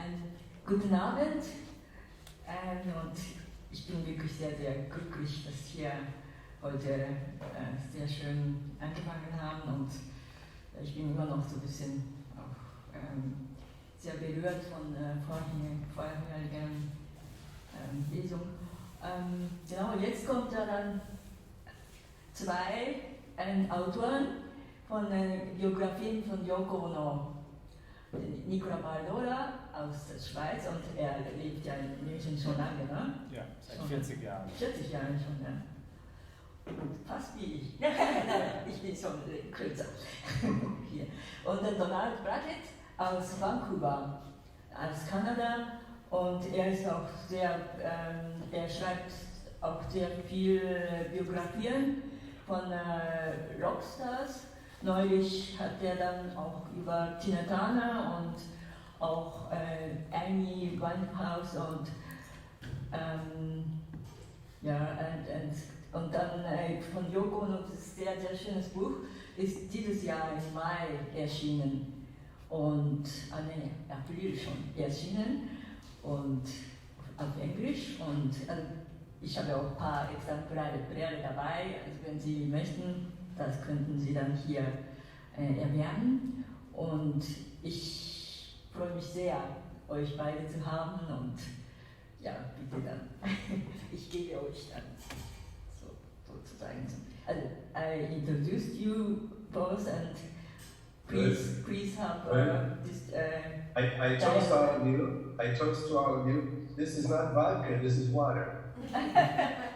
Einen guten Abend und ich bin wirklich sehr, sehr glücklich, dass wir heute sehr schön angefangen haben und ich bin immer noch so ein bisschen auch sehr berührt von vorherigen Lesung. Genau, jetzt kommt ja dann zwei Autoren von Biografien von Yoko Ono. Nicola Bardola aus der Schweiz und er lebt ja in München schon lange, ne? Ja, seit 40 Jahren. 40 Jahre schon, ja. Und fast wie ich. Ich bin schon kürzer. Hier. Und dann Donald Brackett aus Vancouver, aus Kanada. Und er ist auch sehr, er schreibt auch sehr viel Biografien von Rockstars. Neulich hat er dann auch über Tina Turner und auch Amy Winehouse und und dann von Yoko Ono, das ist ein sehr, sehr schönes Buch, ist dieses Jahr im Mai erschienen und April schon erschienen und auf Englisch und ich habe auch ein paar Exemplare dabei, also wenn Sie möchten, das könnten Sie dann hier erwerben und ich freue mich sehr, euch beide zu haben und ja, bitte dann, ich gebe euch dann sozusagen. Also, I introduced you both and please have this. I toast all of you. I toast to all of you. This is not vodka. This is water.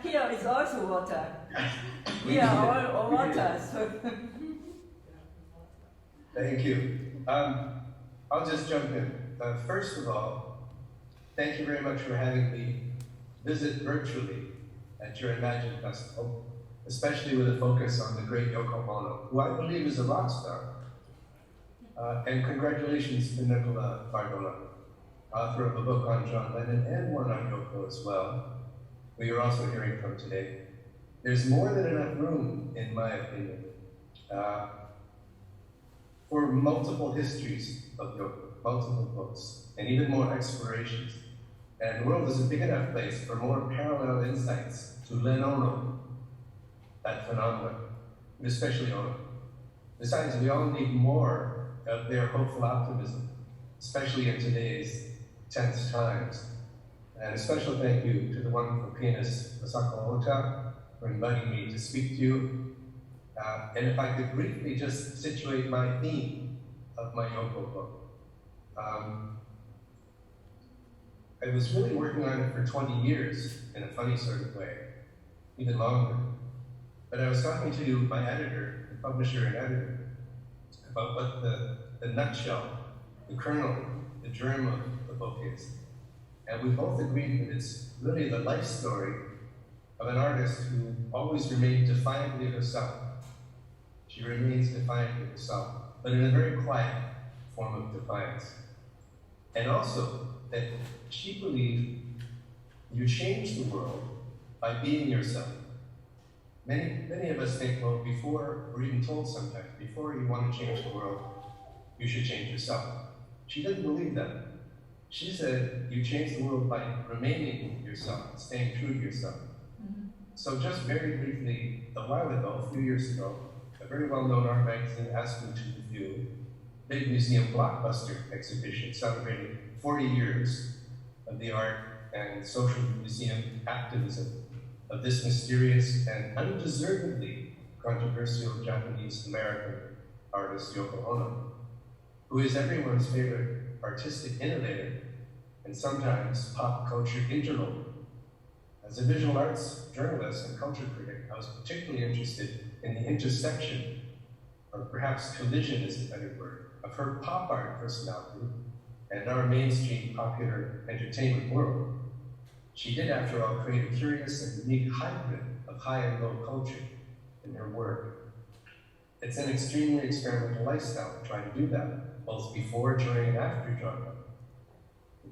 Here is also water. We are all water. So. Thank you. I'll just jump in. First of all, thank you very much for having me visit virtually at your Imagine Festival, especially with a focus on the great Yoko Ono, who I believe is a rock star. And congratulations to Nicola Bardola, author of a book on John Lennon and one on Yoko as well, who you're also hearing from today. There's more than enough room, in my opinion, for multiple histories of Yoko, multiple books, and even more explorations. And the world is a big enough place for more parallel insights to Lennono, that phenomenon, and especially Ono. Besides, we all need more of their hopeful optimism, especially in today's tense times. And a special thank you to the wonderful pianist Masako Ota for inviting me to speak to you. And if I could briefly just situate my theme of my Yoko book. I was really working on it for 20 years in a funny sort of way, even longer. But I was talking to my editor, the publisher and editor, about what the nutshell, the kernel, the germ of the book is. And we both agreed that it's really the life story of an artist who always remained defiantly herself. She remains defiantly herself, but in a very quiet form of defiance. And also that she believed you change the world by being yourself. Many of us think, well, before, we're even told sometimes, before you want to change the world, you should change yourself. She didn't believe that. She said, you change the world by remaining yourself, staying true to yourself. Mm-hmm. So just very briefly, a while ago, a few years ago, a very well-known art magazine asked me to review a big museum blockbuster exhibition celebrating 40 years of the art and social museum activism of this mysterious and undeservedly controversial Japanese-American artist Yoko Ono, who is everyone's favorite artistic innovator and sometimes pop culture interloper. As a visual arts journalist and culture critic, I was particularly interested in the intersection, or perhaps collision is a better word, of her pop art personality and our mainstream popular entertainment world. She did, after all, create a curious and unique hybrid of high and low culture in her work. It's an extremely experimental lifestyle to try to do that, both before, during, and after genre.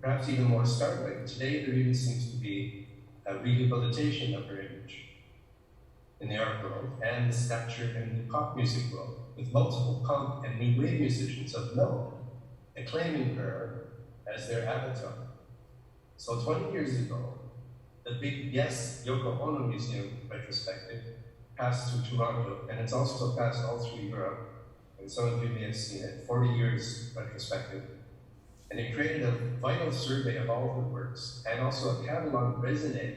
Perhaps even more startling, today there even seems to be a rehabilitation of her image in the art world and the stature in the pop music world, with multiple punk and new wave musicians of note acclaiming her as their avatar. So 20 years ago, the big Yes Yoko Ono Museum retrospective passed through Toronto, and it's also passed all through Europe. And some of you may have seen it, 40 years retrospective. And it created a vital survey of all her works, and also a catalog raisonné.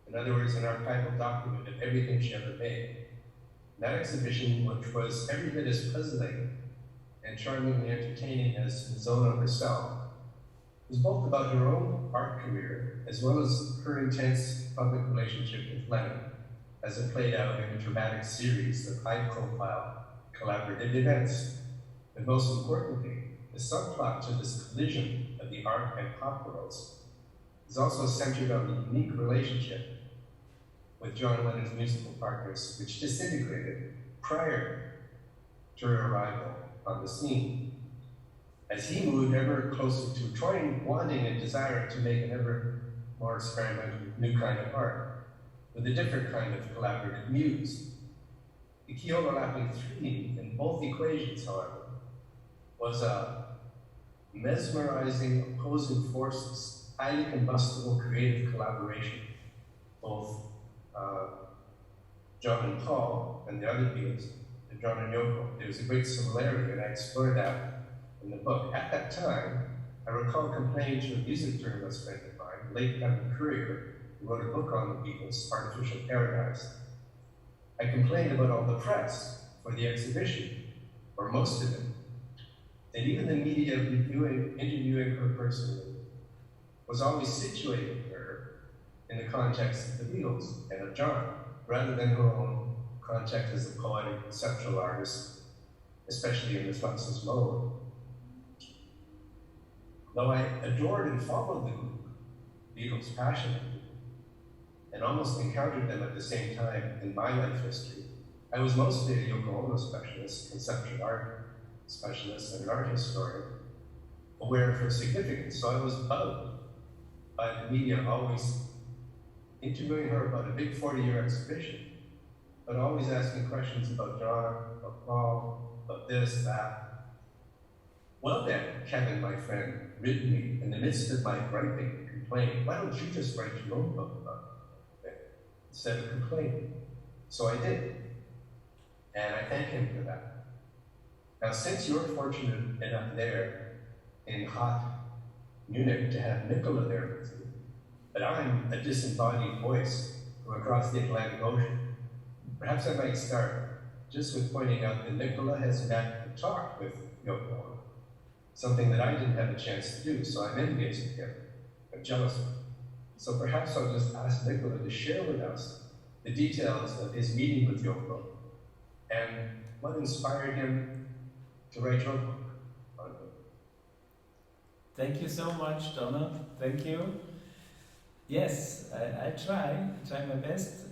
In other words, an archival document of everything she ever made. That exhibition, which was every bit as puzzling and charmingly entertaining as Ms. Ono herself, was both about her own art career as well as her intense public relationship with Lennon, as it played out in a dramatic series of high-profile collaborative events. And most importantly, the subplot to this collision of the art and pop worlds is also centered on the unique relationship with John Lennon's musical partners, which disintegrated prior to her arrival on the scene. As he moved ever closer to trying, wanting, and desiring to make an ever more experimental new kind of art, with a different kind of collaborative muse. The key overlapping theme in both equations, however, was a mesmerizing opposing forces, highly combustible creative collaboration, both John and Paul and the other Beatles, John and Yoko. There was a great similarity, and I explored that in the book. At that time, I recall complaining to a music journalist friend of mine, late Kevin Courier, who wrote a book on the Beatles, Artificial Paradise. I complained about all the press for the exhibition, or most of it, that even the media interviewing her personally was always situating her in the context of the Beatles and of John, rather than her own context as a poetic, conceptual artist, especially in the Fluxus mode. Though I adored and followed the group, Beatles passionately, and almost encountered them at the same time in my life history, I was mostly a Yoko Ono specialist, conceptual art specialist, and an art historian, aware of her significance. So I was bugged by the media always interviewing her about a big 40-year exhibition, but always asking questions about John, about Paul, about this, that. Well then, Kevin, my friend, rid me in the midst of my griping and complaining, why don't you just write your own book about it instead of complaining? So I did, and I thank him for that. Now, since you're fortunate enough there in hot Munich to have Nicola there with you, but I'm a disembodied voice from across the Atlantic Ocean, perhaps I might start just with pointing out that Nicola has met and talked with Yoko Ono, something that I didn't have a chance to do, so I'm envious of him. I'm jealous of him. So perhaps I'll just ask Nicola to share with us the details of his meeting with Yoko and what inspired him to write your book on it. Thank you so much, Donald. Thank you. Yes, I try my best.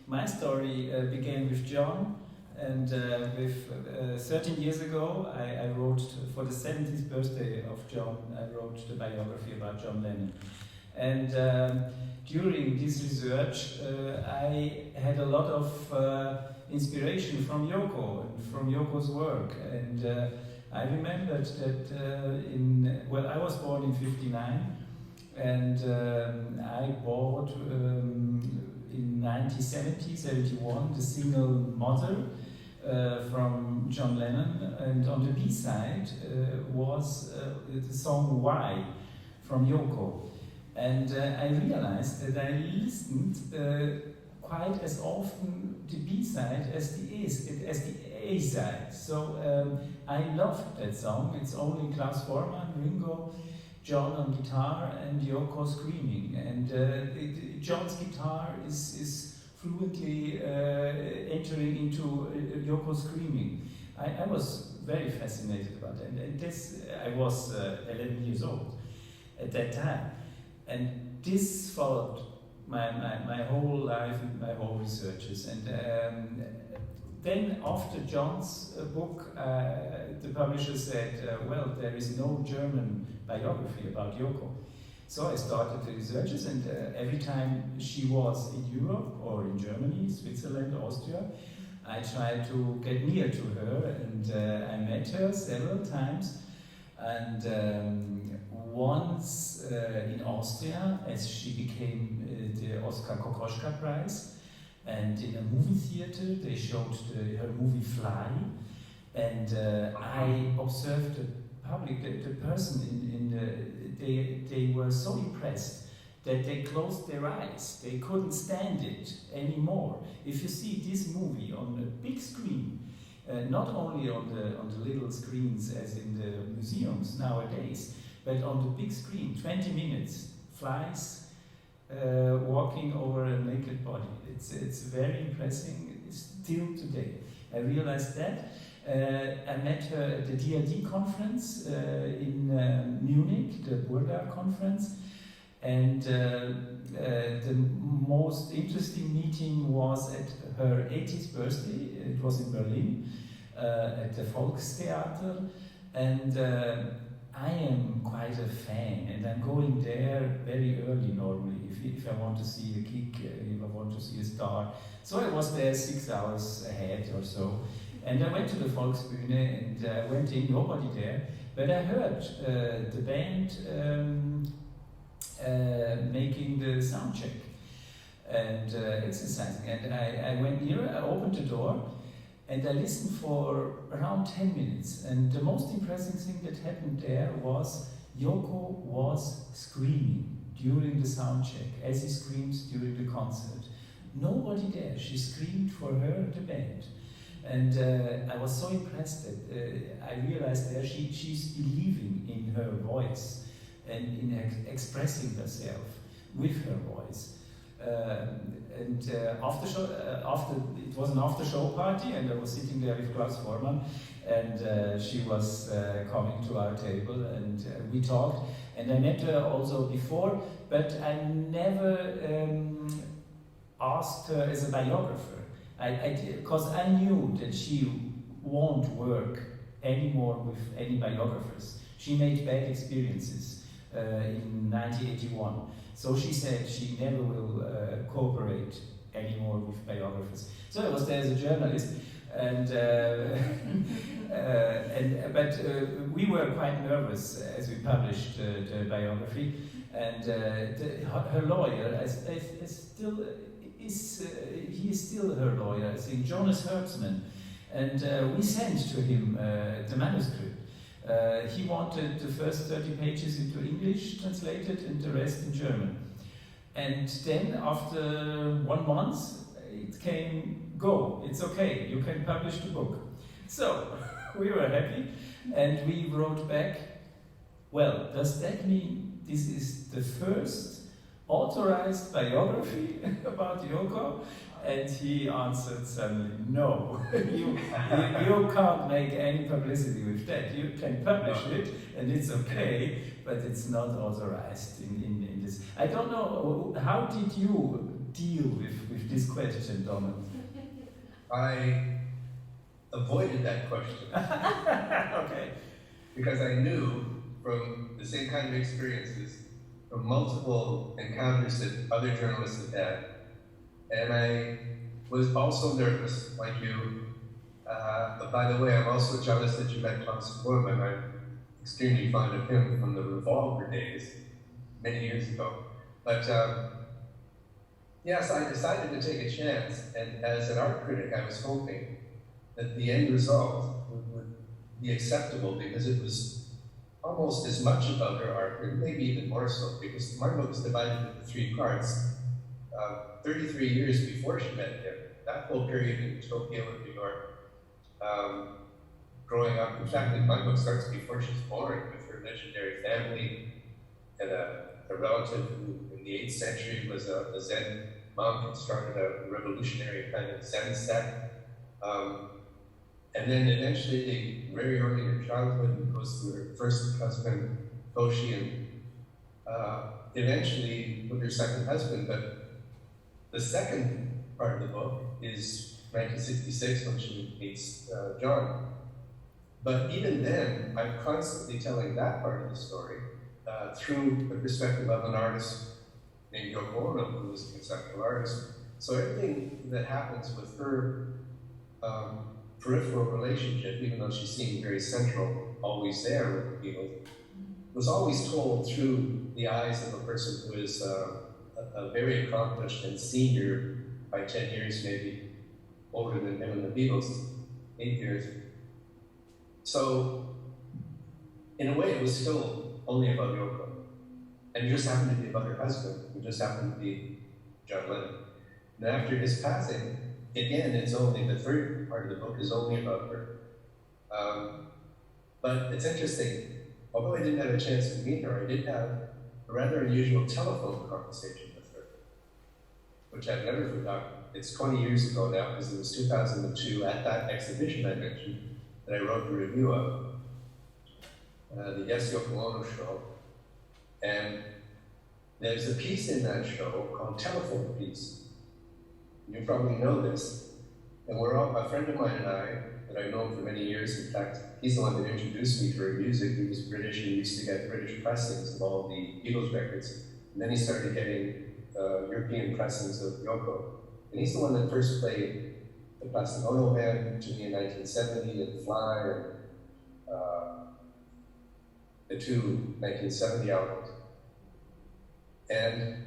My story began with John, and with 13 years ago, I wrote, for the 70th birthday of John, I wrote the biography about John Lennon. And during this research, I had a lot of inspiration from Yoko and from Yoko's work. And I remembered that I was born in '59, and I bought in 1971 the single Mother from John Lennon, and on the B-side was the song Why from Yoko. And I realized that I listened quite as often the B-side as the A-side. So I loved that song. It's only Klaus Voormann, Ringo, John on guitar, and Yoko screaming. And John's guitar is fluently entering into Yoko screaming. I was very fascinated about that. And this, I was 11 years old at that time. And this followed my whole life and my whole researches. And then after John's book, the publisher said, well, there is no German biography about Yoko. So I started the researches, and every time she was in Europe or in Germany, Switzerland, Austria, I tried to get near to her, and I met her several times. And Austria as she became the Oscar Kokoschka Prize, and in a movie theater they showed her movie Fly, and I observed the public, the person they were so impressed that they closed their eyes. They couldn't stand it anymore. If you see this movie on a big screen, not only on the little screens as in the museums nowadays, but on the big screen, 20 minutes, flies walking over a naked body. It's very impressive still today. I realized that. I met her at the DRD conference in Munich, the Burda conference, and the most interesting meeting was at her 80th birthday. It was in Berlin at the Volkstheater, and I am quite a fan, and I'm going there very early normally if I want to see a gig, if I want to see a star. So I was there 6 hours ahead or so, and I went to the Volksbühne and I went in, nobody there, but I heard the band making the sound check and exercising, and I went near, I opened the door, and I listened for around 10 minutes, and the most impressive thing that happened there was Yoko was screaming during the sound check, as he screams during the concert. Nobody there, she screamed for her, the band. And I was so impressed that I realized there she's believing in her voice and in expressing herself with her voice. After it was an after-show party, and I was sitting there with Klaus Vormann, and she was coming to our table, and we talked. And I met her also before, but I never asked her as a biographer. Because I knew that she won't work anymore with any biographers. She made bad experiences in 1981. So she said she never will cooperate anymore with biographers. So I was there as a journalist, and but we were quite nervous as we published the biography, and her lawyer he is still her lawyer, I think, Jonas Hertzman, and we sent to him the manuscript. He wanted the first 30 pages into English translated and the rest in German. And then after 1 month, it came, go, it's okay, you can publish the book. So we were happy, and we wrote back, well, does that mean this is the first authorized biography about Yoko? And he answered suddenly, no, you can't make any publicity with that. You can publish it, and it's okay, but it's not authorized in this. I don't know, how did you deal with this question, Donald? I avoided that question. Okay. Because I knew from the same kind of experiences, from multiple encounters that other journalists had had, and I was also nervous, like you. By the way, I'm also jealous that you met Klaus Vormann. I'm extremely fond of him from the Revolver days, many years ago. But yes, I decided to take a chance, and as an art critic, I was hoping that the end result would be acceptable, because it was almost as much about her art, or maybe even more so, because my book is divided into 3 parts. 33 years before she met him, that whole period in Tokyo and New York, growing up. In fact, my book starts before she's born, with her legendary family and a relative who in the 8th century was a Zen monk and started a revolutionary kind of Zen sect. And then eventually, very early in her childhood, goes to her first husband, Toshi, and eventually with her second husband. But the second part of the book is 1966, when she meets John. But even then, I'm constantly telling that part of the story through the perspective of an artist named Yoko, who was a conceptual artist. So everything that happens with her peripheral relationship, even though she seemed very central, always there with the Beatles, was always told through the eyes of a person who is a very accomplished and senior, by 10 years maybe, older than him and the Beatles, 8 years. So, in a way, it was still only about Yoko. And it just happened to be about her husband, who just happened to be John Lennon. And after his passing, again, it's only, the third part of the book is only about her. But it's interesting, although I didn't have a chance to meet her, I did have a rather unusual telephone conversation with her, which I've never forgotten. It's 20 years ago now, because it was 2002, at that exhibition I mentioned, that I wrote the review of, the Yes, Yoko Ono show. And there's a piece in that show called Telephone Piece. You probably know this. And we're all, a friend of mine and I, that I've known for many years, in fact, he's the one that introduced me to her music. He was British and used to get British pressings of all the Beatles records. And then he started getting European pressings of Yoko. And he's the one that first played the Plastic Ono Band to me in 1970, and Fly, and the two 1970 albums. And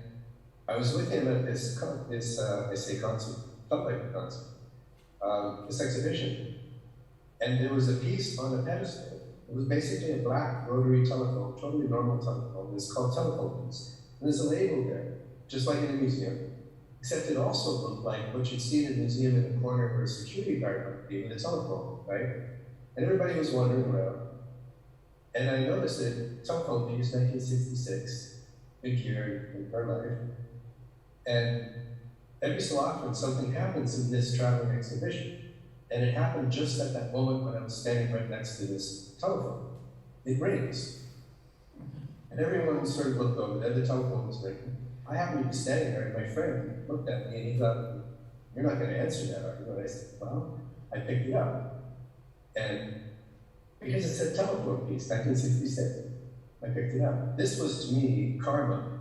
I was with him at this concert, felt like a concert, this exhibition. And there was a piece on a pedestal. It was basically a black rotary telephone, totally normal telephone. It's called Telephone Piece. And there's a label there, just like in a museum, except it also looked like what you'd see in a museum in the corner where a security guard might be with a telephone, right? And everybody was wandering around. And I noticed that Telephone Piece, 1966, big year in her life. And every so often something happens in this traveling exhibition. And it happened just at that moment when I was standing right next to this telephone. It rings. And everyone sort of looked over there, the telephone was ringing. I happened to be standing there, and my friend looked at me and he thought, "You're not going to answer that, are you?" And I said, "Well," I picked it up. And because it said Telephone Piece, 1966, I picked it up. This was to me karma,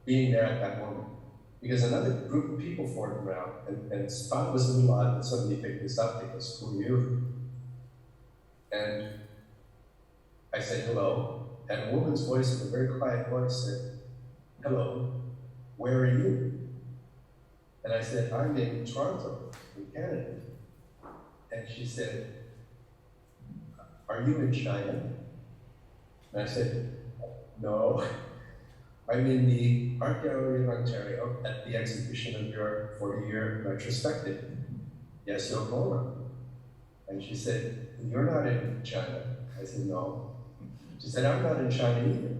being there at that moment. Because another group of people formed around and thought it was a little odd that somebody picked this up because who are you? And I said, "Hello." And a woman's voice, in a very quiet voice, said, "Hello, where are you?" And I said, "I'm in Toronto, in Canada." And she said, "Are you in China?" And I said, "No, I'm in the Art Gallery in Ontario at the exhibition of your 40-year retrospective, Yes, Yoko Ono." And she said, "You're not in China." I said, "No." She said, "I'm not in China either."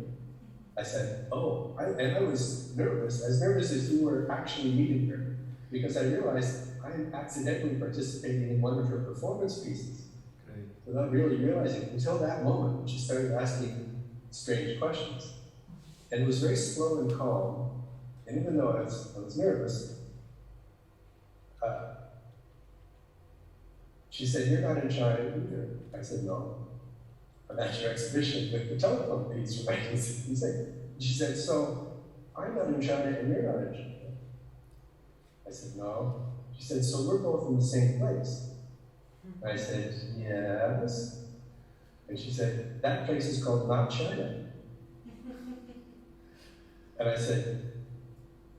I said, "Oh," and I was nervous, as nervous as you were actually meeting her, because I realized I'm accidentally participating in one of her performance pieces. Great. Without really realizing, until that moment, when she started asking strange questions. And it was very slow and calm, and even though I was nervous, she said, "You're not in China either." I said, "No, I'm at your exhibition with the Telephone Piece from 1966. She said, "So, I'm not in China and you're not in China." I said, "No." She said, "So we're both in the same place." I said, "Yes." And she said, "That place is called Not China." And I said,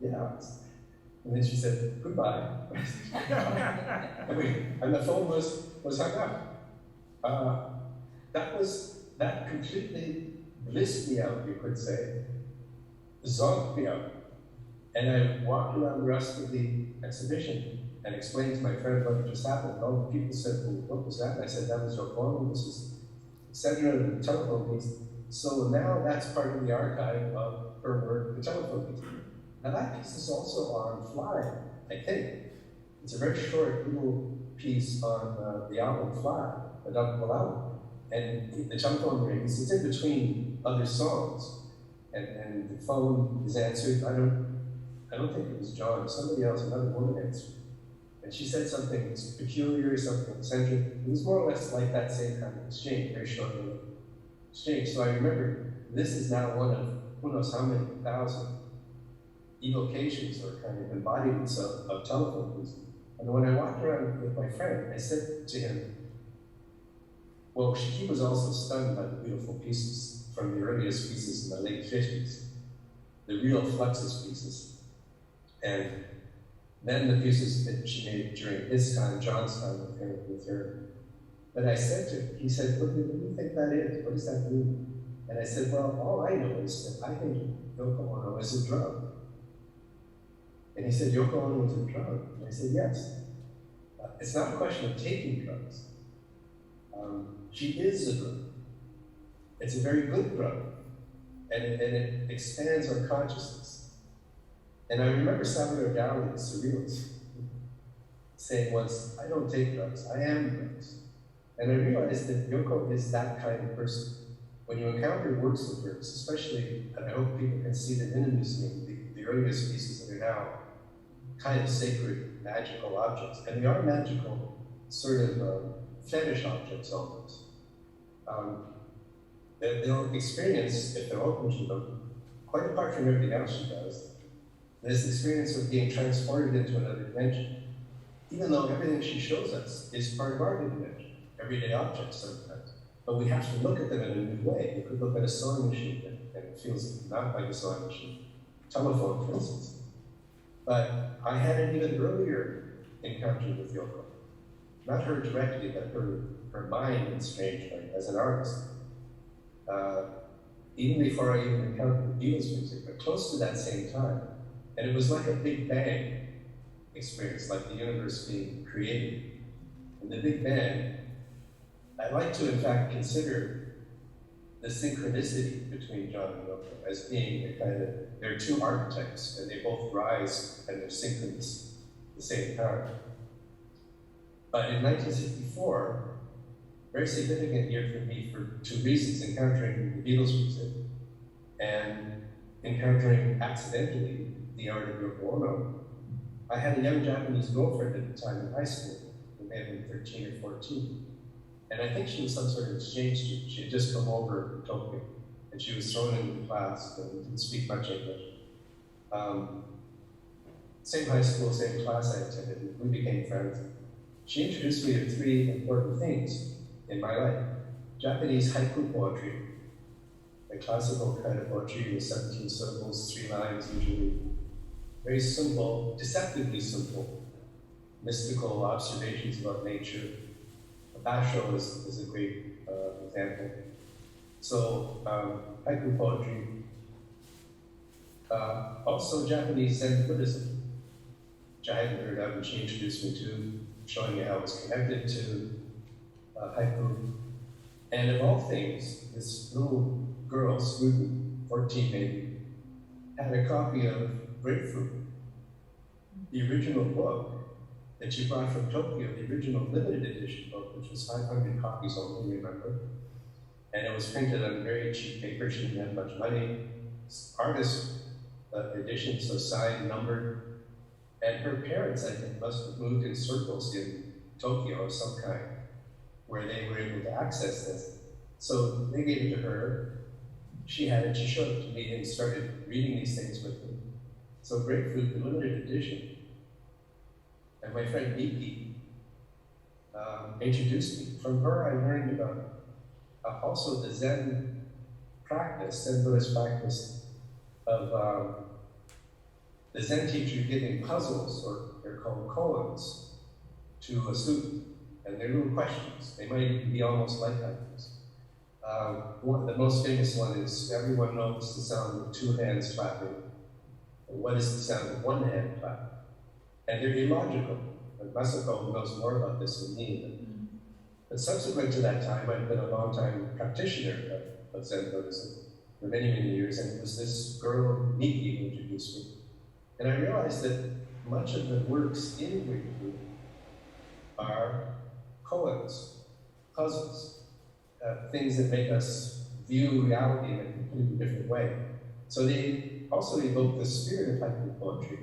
"Yeah." And then she said, "Goodbye." And the phone was hung up. That completely blissed me out, you could say, zonked me out. And I walked around the rest of the exhibition and explained to my friend what had just happened. And all the people said, "Well, what was that?" And I said, "That was Yoko Ono. This is center of the Telephone Piece." So now that's part of the archive of her work, the Telephone Piece. Now that piece is also on Fly, I think. It's a very short little piece on the album Fly, the double album. And the telephone rings, it's in between other songs. And the phone is answered. I don't think it was John, somebody else, another woman answered. And she said something peculiar, something eccentric. It was more or less like that same kind of exchange, very short little exchange. So I remember this is now one of who knows how many thousand evocations or kind of embodiments of telephone music. And when I walked around with my friend, I said to him, well, he was also stunned by the beautiful pieces from the earliest pieces in the late 50s, the real Fluxus pieces. And then the pieces that she made during his time, John's time with her. But I said to him, he said, what do you think that is? What does that mean? And I said, well, all I know is that I think Yoko Ono is a drug. And he said, Yoko Ono is a drug? And I said, yes. It's not a question of taking drugs. She is a drug. It's a very good drug. And it expands our consciousness. And I remember Salvador Dali, the surrealist, saying once, I don't take drugs, I am drugs. And I realized that Yoko is that kind of person. When you encounter works of hers, especially, and I hope people can see them in the museum, the earliest pieces that are now kind of sacred, magical objects, and they are magical, sort of fetish objects almost. They'll experience, if they're open to them, quite apart from everything else she does, this experience of being transported into another dimension, even though everything she shows us is part of our dimension, everyday objects sometimes. But we have to look at them in a new way. You could look at a sewing machine and it feels not like a sewing machine. Telephone, for instance. But I had an even earlier encounter with Yoko. Not her directly, but her mind in a strange way, as an artist. Even before I even encountered the Beatles music, but close to that same time. And it was like a Big Bang experience, like the universe being created. In the Big Bang, I like to, in fact, consider the synchronicity between John and Yoko as being a kind of, they're two archetypes, and they both rise and they're synchronous at the same time. But in 1964, very significant year for me for two reasons, encountering the Beatles music and encountering accidentally the art of Yoko Ono. I had a young Japanese girlfriend at the time in high school, who may have been 13 or 14. And I think she was some sort of exchange student. She had just come over from Tokyo, and she was thrown into the class and didn't speak much English. Same high school, same class I attended, and we became friends. She introduced me to three important things in my life. Japanese haiku poetry, a classical kind of poetry with 17 syllables, 3 lines usually. Very simple, deceptively simple, mystical observations about nature. Basho is a great example. So, haiku poetry. Also Japanese Zen Buddhism, which I hadn't heard of, and she introduced me to, showing me how it was connected to haiku. And of all things, this little girl, student, 14 maybe, had a copy of Grapefruit, the original book that she brought from Tokyo, the original limited edition book, which was 500 copies only, remember? And it was printed on very cheap paper. She didn't have much money. Artist edition, so signed, numbered. And her parents, I think, must have moved in circles in Tokyo of some kind, where they were able to access this. So they gave it to her. She had it, she showed it to me and started reading these things with me. So Grapefruit, the limited edition. And my friend Miki introduced me. From her, I learned about also the Zen practice, Zen Buddhist practice of the Zen teacher giving puzzles, or they're called koans, to a student. And they're little questions. They might even be almost like items. The most famous one is, everyone knows the sound of 2 hands clapping. What is the sound of 1 hand clapping? And they're illogical. And Masako knows more about this than me. But subsequent to that time, I've been a long-time practitioner of Zen Buddhism for many, many years, and it was this girl, Miki, who introduced me. And I realized that much of the works in Grapefruit are koans, puzzles, things that make us view reality in a completely different way. So they also evoke the spirit of haiku poetry,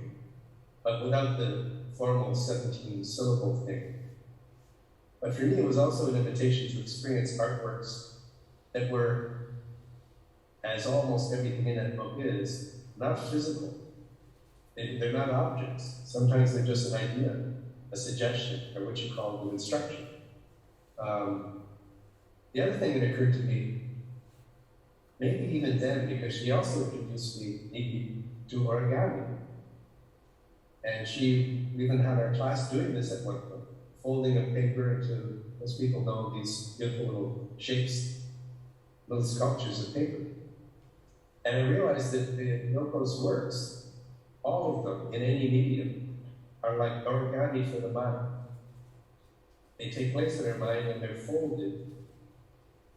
but without the formal 17-syllable thing. But for me, it was also an invitation to experience artworks that were, as almost everything in that book is, not physical. They're not objects. Sometimes they're just an idea, a suggestion, or what you call an instruction. The other thing that occurred to me maybe even then, because she also introduced me, Nikki, to origami. And she even had our class doing this at one point, folding a paper into, as people know, these beautiful little shapes, little sculptures of paper. And I realized that Yoko's works, all of them, in any medium, are like origami for the mind. They take place in our mind and they're folded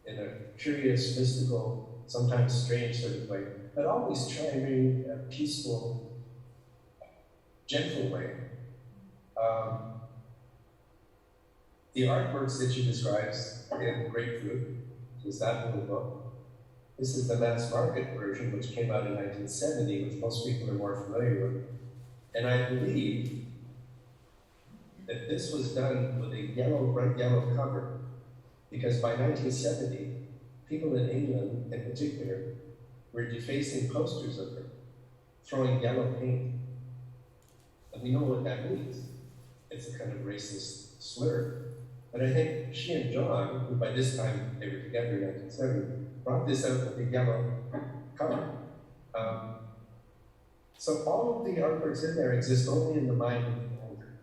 in a curious, mystical, sometimes strange sort of way, but always trying in a peaceful, gentle way. The artworks that she describes in Grapefruit, is that little book. This is the mass market version, which came out in 1970, which most people are more familiar with. And I believe that this was done with a yellow, bright yellow cover, because by 1970, people in England in particular were defacing posters of her, throwing yellow paint. And we know what that means. It's a kind of racist slur. But I think she and John, who by this time they were together in 1970, brought this out with a yellow cover. So all of the artworks in there exist only in the mind of the beholder.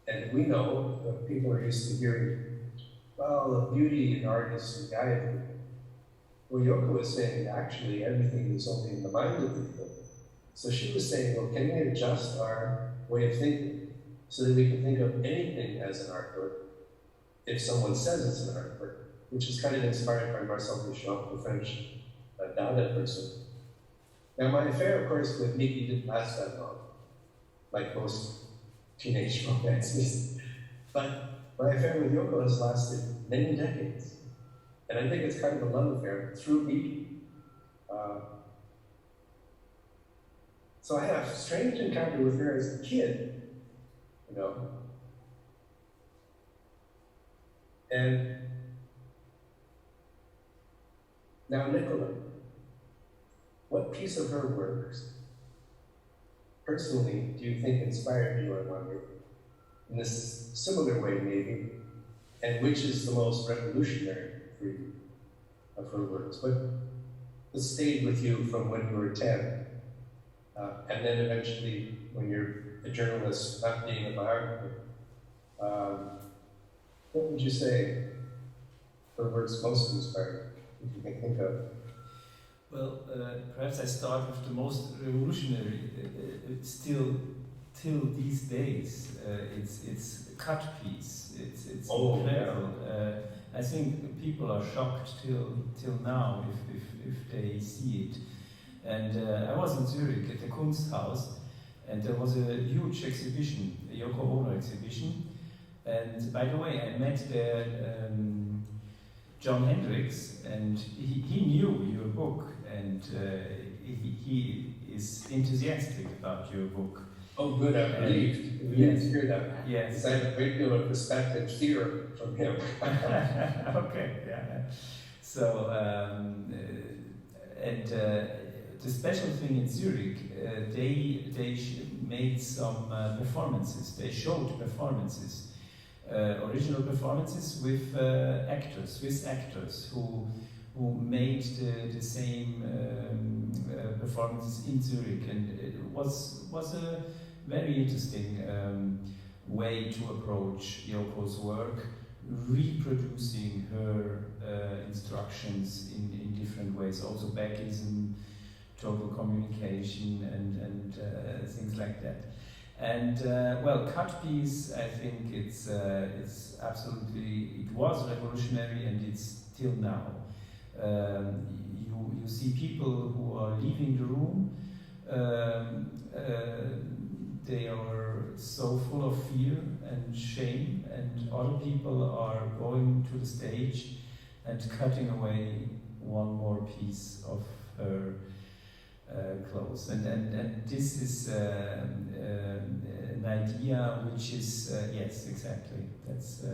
And we know that people are used to hearing, well, the beauty in artists and Gaiety. Well, Yoko was saying actually everything is only in the mind of the beholder. So she was saying, well, can we adjust our way of thinking so that we can think of anything as an artwork if someone says it's an artwork, which is kind of inspired by Marcel Duchamp, the French Dada person. Now, my affair, of course, with Nikki didn't last that long, like most teenage romances. But my affair with Yoko has lasted many decades. And I think it's kind of a love affair through Nikki. So I had a strange encounter with her as a kid, you know. And now Nicola, what piece of her works, personally, do you think inspired you, I wonder, in this similar way maybe, and which is the most revolutionary for you of her works? What stayed with you from when you were 10, and then eventually when you're a journalist, not being a biographer? What would you say her works most inspired, if you can think of? Well, perhaps I start with the most revolutionary. Still, till these days, it's a cut piece. It's incredible. Yeah. I think people are shocked till now if they see it. And I was in Zurich at the Kunsthaus, and there was a huge exhibition, a Yoko Ono exhibition. And by the way, I met there John Hendricks, and he knew your book, and he is enthusiastic about your book. Oh, good, I believed. We Yes. didn't hear that. Yes. Because I have a great deal of respect and fear from him. Okay, yeah. So, the special thing in Zurich, they made some performances. They showed performances. Original performances with actors, Swiss actors who made the same performances in Zurich, and it was a very interesting way to approach Yoko's work, reproducing her instructions in different ways, also Beckism, total communication, and things like that. And well, cut piece, I think it's absolutely, it was revolutionary, and it's still now. You see people who are leaving the room, they are so full of fear and shame, and other people are going to the stage and cutting away one more piece of her clothes, and this is an idea which is yes, exactly. That's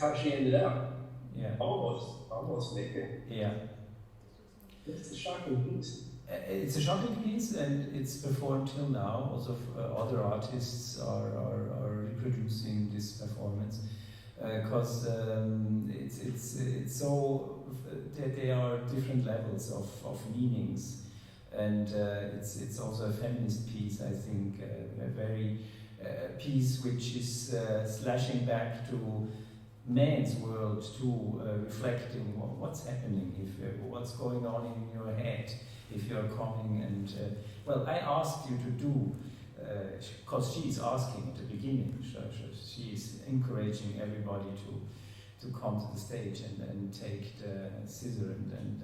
how she ended up. Yeah. Almost naked. Yeah. It's a shocking piece. It's a shocking piece, and it's performed till now. Also, other artists are reproducing this performance. because it's so there are different levels of meanings, and it's also a feminist piece, I think, a very piece which is slashing back to man's world too, reflecting what's happening, what's going on in your head, if you're coming and well, I asked you to do, because she is asking at the beginning, she is encouraging everybody to come to the stage and take the scissor and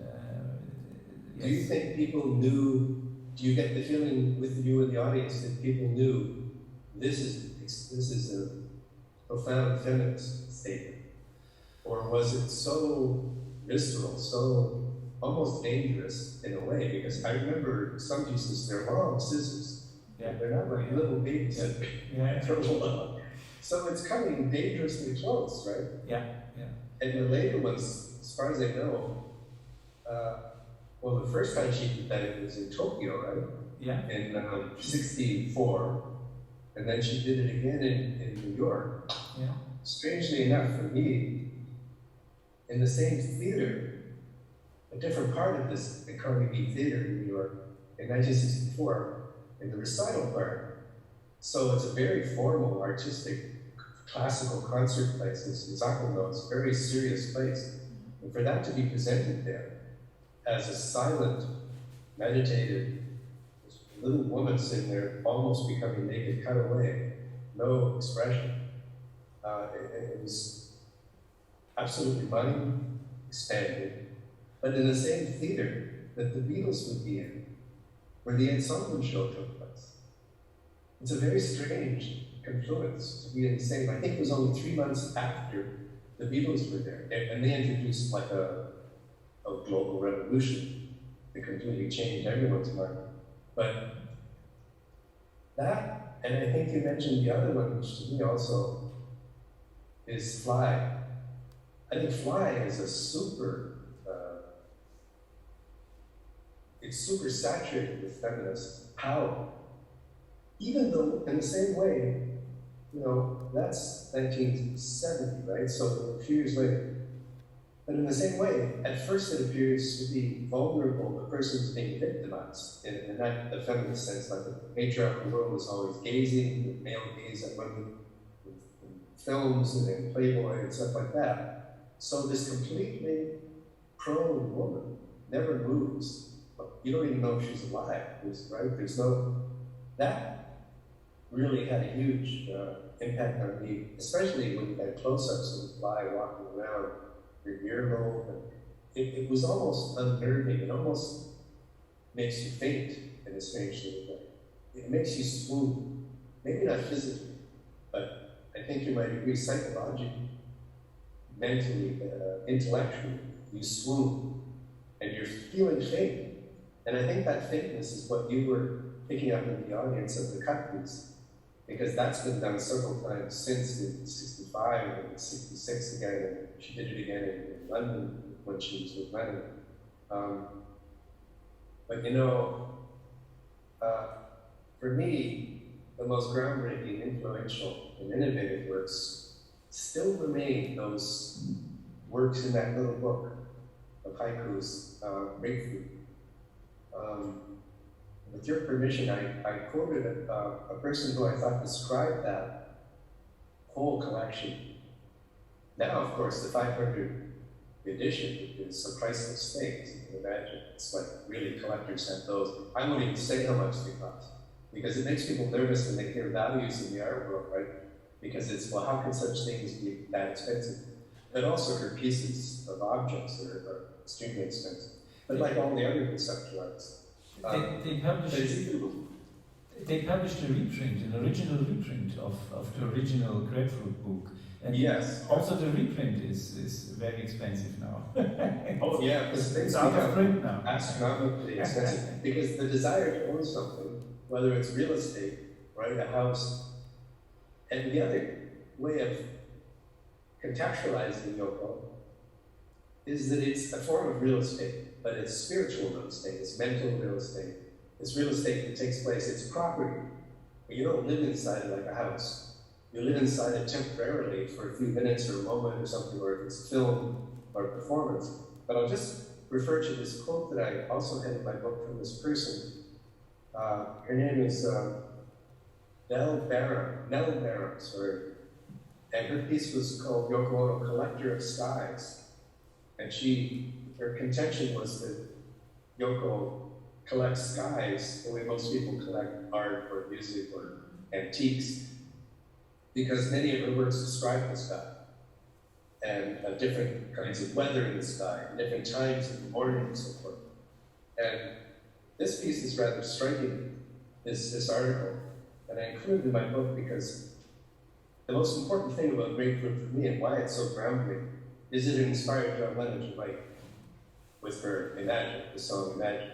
yes. Do you think people knew, do you get the feeling with you in the audience that people knew this is a profound feminist statement? Or was it so visceral, so almost dangerous in a way? Because I remember some pieces, they're long scissors. Yeah. They're not like little babies that throw along. So it's coming dangerously close, right? Yeah, yeah. And the later ones, as far as I know, well, the first time she did that, it was in Tokyo, right? Yeah. In 1964. And then she did it again in New York. Yeah. Strangely enough, for me, in the same theater, a different part of this, the Carnegie Theater in New York, in 1964, in the recital part. So it's a very formal, artistic, classical concert place. It's Zako, it's a very serious place. And for that to be presented there as a silent, meditative, little woman sitting there, almost becoming naked, cut away, no expression, it was absolutely mind-expanding. But in the same theater that the Beatles would be in, where the ensemble show took place. It's a very strange confluence to be in the same. I think it was only 3 months after the Beatles were there, and they introduced like a global revolution that completely changed everyone's mind. But that, and I think you mentioned the other one, which to me also is Fly. I think Fly is a super, it's super saturated with feminist power. Even though, in the same way, you know, that's 1970, right? So a few years later. But in the same way, at first it appears to be vulnerable, the person's being victimized, in that the feminist sense, like the patriarchal world is always gazing, with male gaze at women, in films and in Playboy and stuff like that. So this completely prone woman never moves. You don't even know if she's alive, right? There's no, that really had a huge impact on me, especially when you had close-ups of the Fly walking around your earlobe, and it was almost unnerving. It almost makes you faint in a strange little way. It makes you swoon. Maybe not physically, but I think you might agree psychologically, mentally, intellectually, you swoon, and you're feeling faint. And I think that faintness is what you were picking up in the audience of the cut piece, because that's been done several times since in 65 and 66 again, and she did it again in London when she was with Lennon. But you know, for me, the most groundbreaking, influential, and innovative works still remain those works in that little book of haikus, Grapefruit. With your permission, I quoted a person who I thought described that whole collection. Now, of course, the 500 edition is a priceless thing, as you can imagine. It's like really collectors have those. I won't even say how much they cost, because it makes people nervous when they hear values in the art world, right? Because it's, well, how can such things be that expensive? But also her pieces of objects are extremely expensive. But like all the other conceptual arts, they published a reprint, an original reprint of the original Grapefruit book. And yes. Also the reprint is very expensive now. Oh yeah, because it's out of print now. Astronomically expensive. Because the desire to own something, whether it's real estate, right, a house, and the other way of contextualizing Yoko is that it's a form of real estate, but it's spiritual real estate, it's mental real estate, it's real estate that takes place, it's property, but you don't live inside it like a house. you live inside it temporarily for a few minutes or a moment or something, or if it's film or performance. But I'll just refer to this quote that I also had in my book from this person. Her name is Nell Barham, sorry. And her piece was called Yoko Ono, Collector of Skies. And her contention was that Yoko collects skies the way most people collect art or music or antiques, because many of her works describe the sky and different kinds of weather in the sky, different times of the morning and so forth. And this piece is rather striking, this article, and I included in my book because the most important thing about Grapefruit for me and why it's so groundbreaking is that it inspired John Lennon to write with her Imagine, the song Imagine.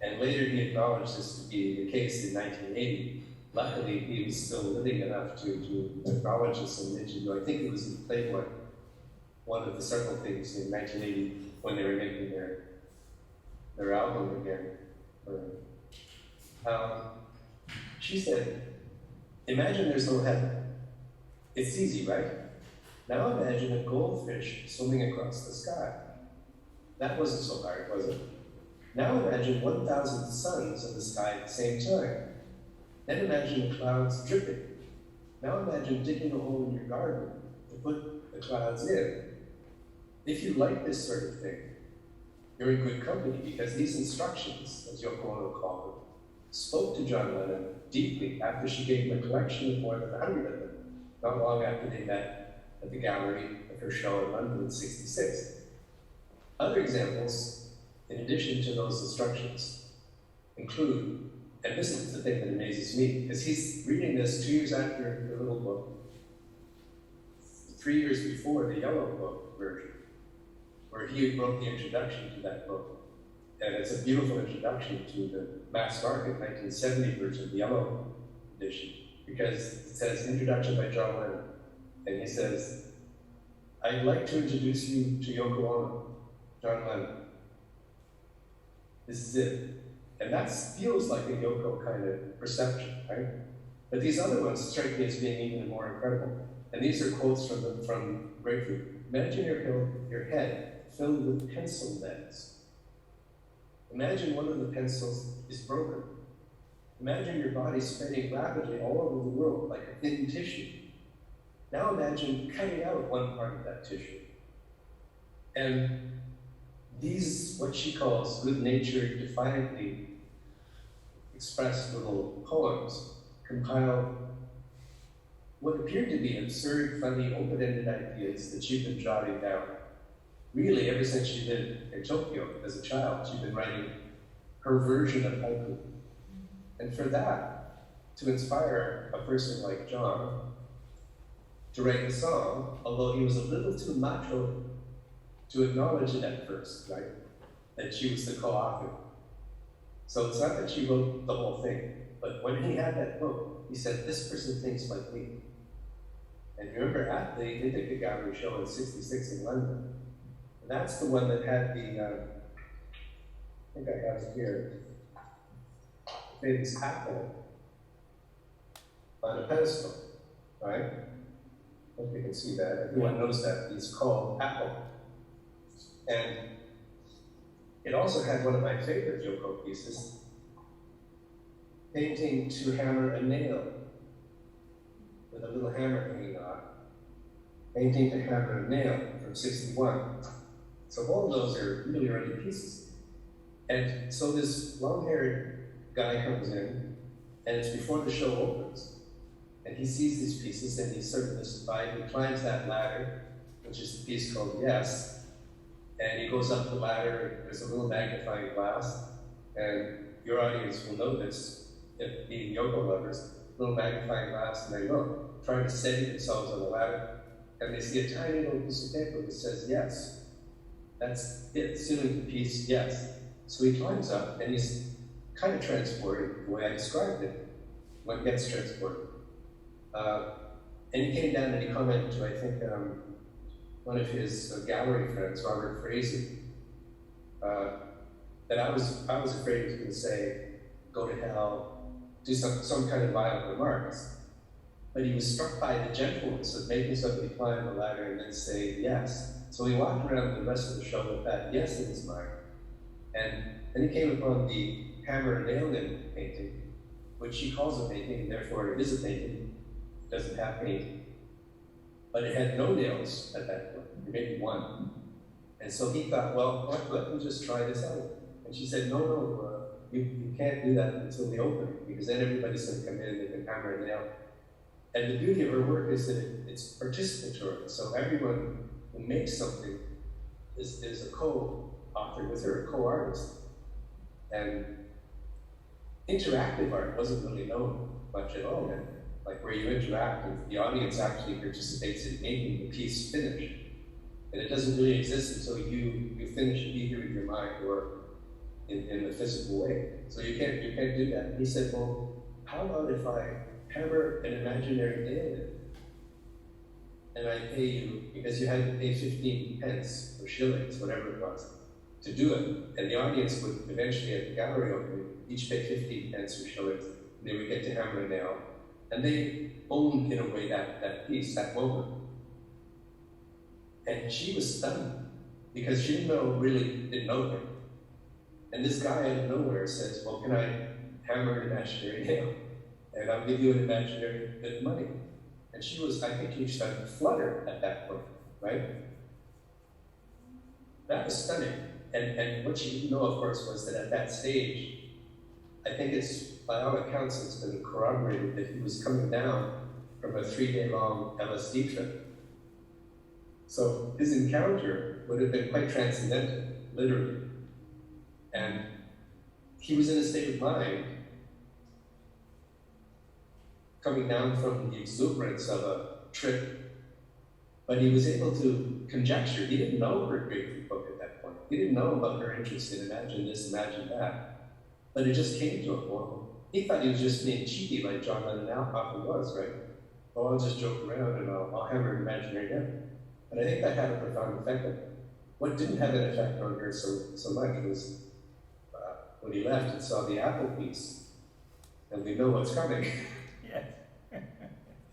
And later he acknowledged this to be the case in 1980. Luckily, he was still living enough to acknowledge this in an interview. I think it was in Playboy, one of the several things in 1980 when they were making their album again. She said, imagine there's no heaven. It's easy, right? Now imagine a goldfish swimming across the sky. That wasn't so hard, was it? Now imagine 1,000 suns in the sky at the same time. Then imagine the clouds dripping. Now imagine digging a hole in your garden to put the clouds in. If you like this sort of thing, you're in good company, because these instructions, as Yoko Ono called them, spoke to John Lennon deeply after she gave him a collection of more than 100 of them, not long after they met at the gallery of her show in London in '66. Other examples, in addition to those instructions, include, and this is the thing that amazes me, because he's reading this 2 years after the Little Book, 3 years before the Yellow Book version, where he wrote the introduction to that book. And it's a beautiful introduction to the mass market 1970 version, the Yellow edition, because it says, Introduction by John Lennon. And he says, I'd like to introduce you to Yoko Ono, John Lennon. This is it. And that feels like a Yoko kind of perception, right? But these other ones strike me as being even more incredible. And these are quotes from Grapefruit. Imagine your head filled with pencil leads. Imagine one of the pencils is broken. Imagine your body spreading rapidly all over the world like a thin tissue. Now imagine cutting out one part of that tissue. And these, what she calls good-natured, defiantly expressed little poems, compile what appeared to be absurd, funny, open-ended ideas that she'd been jotting down. Really, ever since she lived in Tokyo as a child, she'd been writing her version of haiku. And for that, to inspire a person like John to write the song, although he was a little too macho to acknowledge it at first, right? That she was the co-author. So it's not that she wrote the whole thing, but when he had that book, he said, this person thinks like me. And remember, they did the gallery show in '66 in London. And that's the one that had the, I think I have it here, famous apple on a pedestal, right? I hope you can see that. Everyone knows that. It's called Apple. And it also had one of my favorite Yoko pieces, painting to hammer a nail with a little hammer hanging on. Painting to hammer a nail from '61. So all of those are really early pieces. And so this long-haired guy comes in, and it's before the show opens. And he sees these pieces, and he's sort of mystified. He climbs that ladder, which is the piece called Yes. And he goes up the ladder, there's a little magnifying glass, and your audience will know this, if being Yoko lovers, little magnifying glass, and they look, trying to steady themselves on the ladder, and they see a tiny little piece of paper that says yes. That's it, sealing the piece, yes. So he climbs up, and he's kind of transported, the way I described it, one gets transported. And he came down and he commented to, I think, one of his gallery friends, Robert Frazee, that I was afraid he was going to say, go to hell, do some kind of violent remarks. but he was struck by the gentleness of making somebody climb the ladder and then say yes. So he walked around the rest of the show with that yes in his mind. And then he came upon the hammer and nail painting, which he calls a painting, and therefore it is a painting. It doesn't have paint. But it had no nails at that point, maybe one. And so he thought, well, let me just try this out. And she said, no, you can't do that until the opening, because then everybody's going to come in, they can hammer and nail. And the beauty of her work is that it's participatory. So everyone who makes something is a co-author with her, a co-artist. And interactive art wasn't really known much at all then, like where you interact and the audience actually participates in making the piece finished. And it doesn't really exist until you finish it either in your mind or in a physical way. So you can't do that. And he said, well, how about if I hammer an imaginary nail in, and I pay you, because you had to pay 15 pence or shillings, whatever it was, to do it. And the audience would eventually, at the gallery opening, each pay 15 pence or shillings, and they would get to hammer a nail. And they owned, in a way, that piece, that moment. And she was stunned, because she didn't know him. And this guy out of nowhere says, well, can I hammer an imaginary nail? And I'll give you an imaginary bit of money. And she was, I think she started to flutter at that point, right? That was stunning. And what she didn't know, of course, was that at that stage, I think it's, by all accounts, it's been corroborated that he was coming down from a 3-day-long LSD trip. So his encounter would have been quite transcendental, literally. And he was in a state of mind coming down from the exuberance of a trip, but he was able to conjecture. He didn't know her grapefruit book at that point. He didn't know about her interest in imagine this, imagine that. But it just came to him. Well, he thought he was just being cheeky like John Lennon often was, right? Oh, I'll just joke around and I'll hammer an imaginary nail. And I think that had a profound effect on him. What didn't have an effect on her so much was when he left and saw the Apple piece, and we know what's coming. Yes.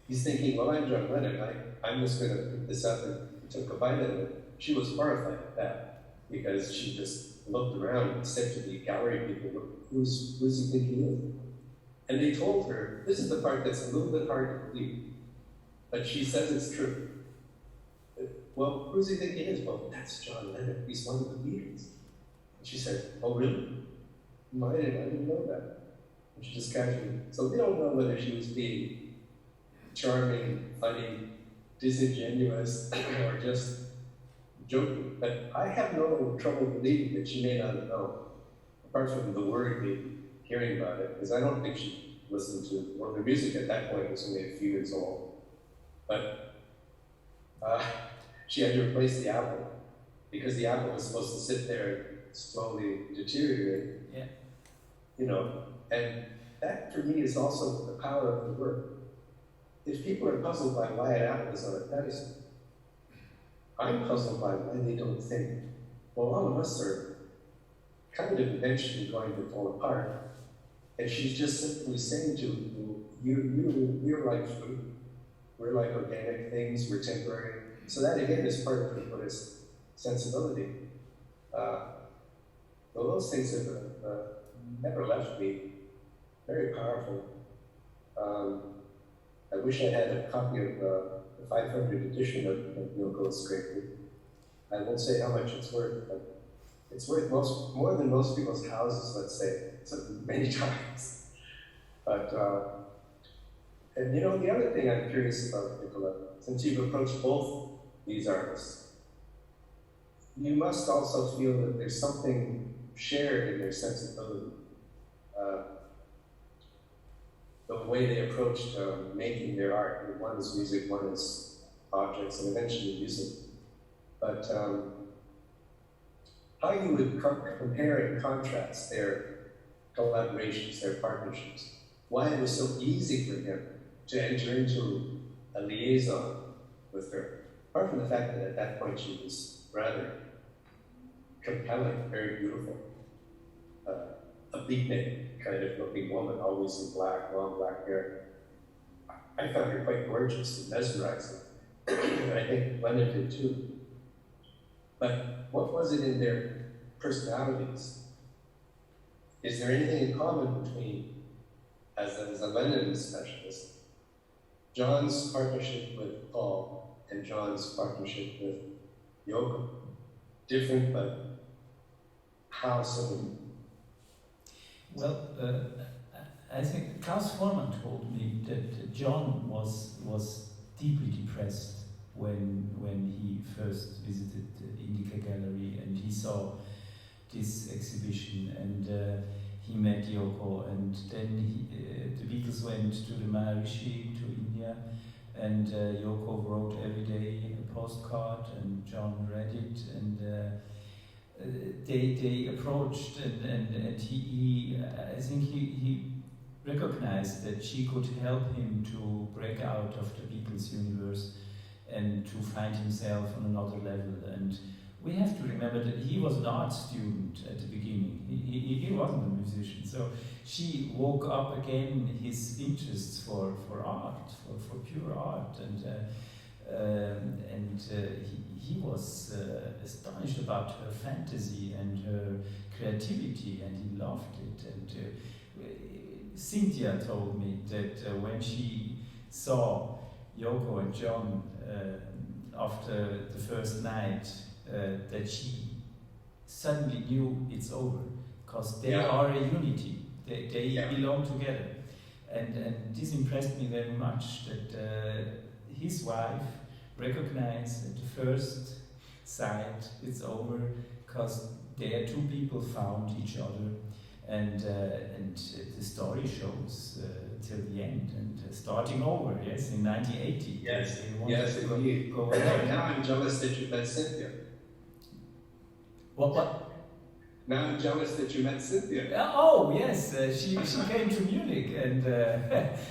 He's thinking, well, I'm John Lennon. I'm just going to pick this up, and he took a bite of it. She was horrified at that, because she just looked around and said to the gallery people, who's he think he is? And they told her, this is the part that's a little bit hard to believe, but she says it's true. Well, who's he think he is? Well, that's John Lennon. He's one of the Beatles. And she said, oh, really? No, I didn't know that. And she just casually, so we don't know whether she was being charming, funny, disingenuous, or just joking. But I have no trouble believing that she may not have known, apart from the word being hearing about it, because I don't think she listened to, well, the music at that point was only a few years old. But she had to replace the apple, because the apple was supposed to sit there and slowly deteriorate. Yeah. You know, and that for me is also the power of the work. If people are puzzled by why an apple is on a pedestal, I'm puzzled by why they don't think, well, all of us are kind of eventually going to fall apart. And she's just simply saying to you, you're like fruit, we're like organic things, we're temporary. So that again is part of her Buddhist sensibility. Those things have never left me. Very powerful. I wish I had a copy of the 500 edition of Yoko's Grapefruit. I won't say how much it's worth, but it's worth more than most people's houses, let's say, so many times. But, and you know, the other thing I'm curious about, Nicola, since you've approached both these artists, you must also feel that there's something shared in their sensibility. The way they approached making their art. One is music, one is objects, and eventually music. But how you would compare and contrast their collaborations, their partnerships. Why it was so easy for him to enter into a liaison with her. Apart from the fact that at that point she was rather compelling, very beautiful. A beatnik kind of looking woman, always in black, long black hair. I found her quite gorgeous and mesmerizing. And I think Lennon did too. But what was it in their personalities? Is there anything in common between, as a Lennon specialist, John's partnership with Paul and John's partnership with Yoko? Different, but how similar? Well, I think Klaus Forman told me that John was deeply depressed when he first visited the Indica Gallery and he saw this exhibition, and he met Yoko, and then the Beatles went to the Maharishi, to India, and Yoko wrote every day a postcard and John read it, and they approached, and he I think he recognized that she could help him to break out of the Beatles universe and to find himself on another level. And we have to remember that he was an art student at the beginning. He wasn't a musician. So she woke up again his interests for art, for pure art. And he was astonished about her fantasy and her creativity, and he loved it. And Cynthia told me that when she saw Yoko and John after the first night, that she suddenly knew it's over, because they are a unity. They belong together, and this impressed me very much. That his wife recognized at the first sight it's over, because there two people found each other, and the story shows till the end, and starting over. Yes, in 1980. Yes, they wanted to indeed. go ahead. Now I'm jealous that you met Cynthia. What? Now I'm jealous that you met Cynthia. Oh yes, she came to Munich, and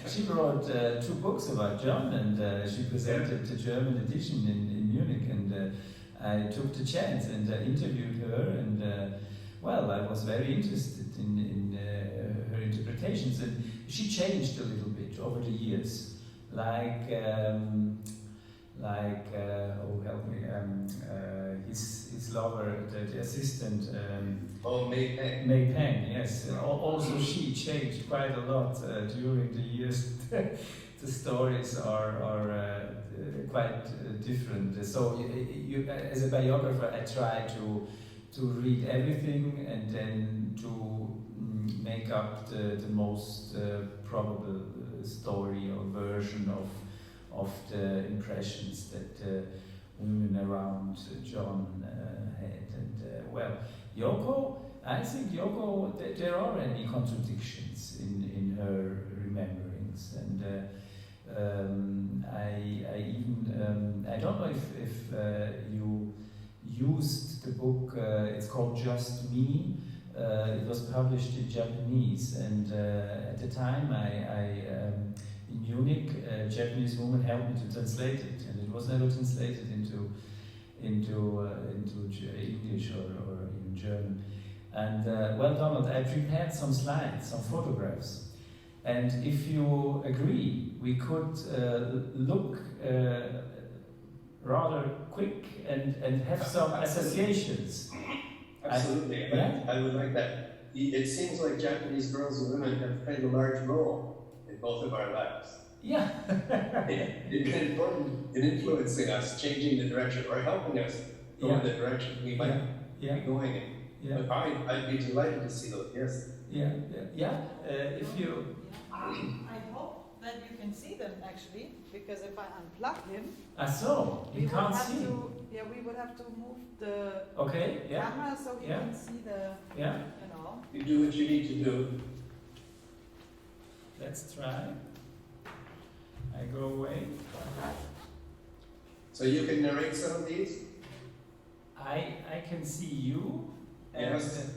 she brought two books about John, and she presented the German edition in Munich, and I took the chance and interviewed her, and well, I was very interested in her interpretations, and she changed a little bit over the years, like oh help me, his lover, the assistant. May Peng. May Peng, yes. Also, she changed quite a lot during the years. The stories are quite different. So, you, as a biographer, I try to read everything and then to make up the most probable story or version of the impressions that women around John had. And well, Yoko, I think Yoko, there are any contradictions in her rememberings, and I even I don't know if you used the book. It's called Just Me. It was published in Japanese, and at the time in Munich, a Japanese woman helped me to translate it, and it was never translated into English or even German. And well, Donald, I prepared some slides, some photographs, and if you agree, we could look rather quick and have some associations. Absolutely, I would like that. It seems like Japanese girls and women have played a large role in both of our lives. Yeah. It's been important in influencing us, changing the direction, or helping us go in the direction we might be going in. Yeah. But I'd be delighted to see those, yes. If you... I hope that you can see them, actually, because if I unplug him... you can't see. We would have to move the camera so you can see the... You do what you need to do. Let's try. I go away. So you can narrate some of these? I can see you. Yes.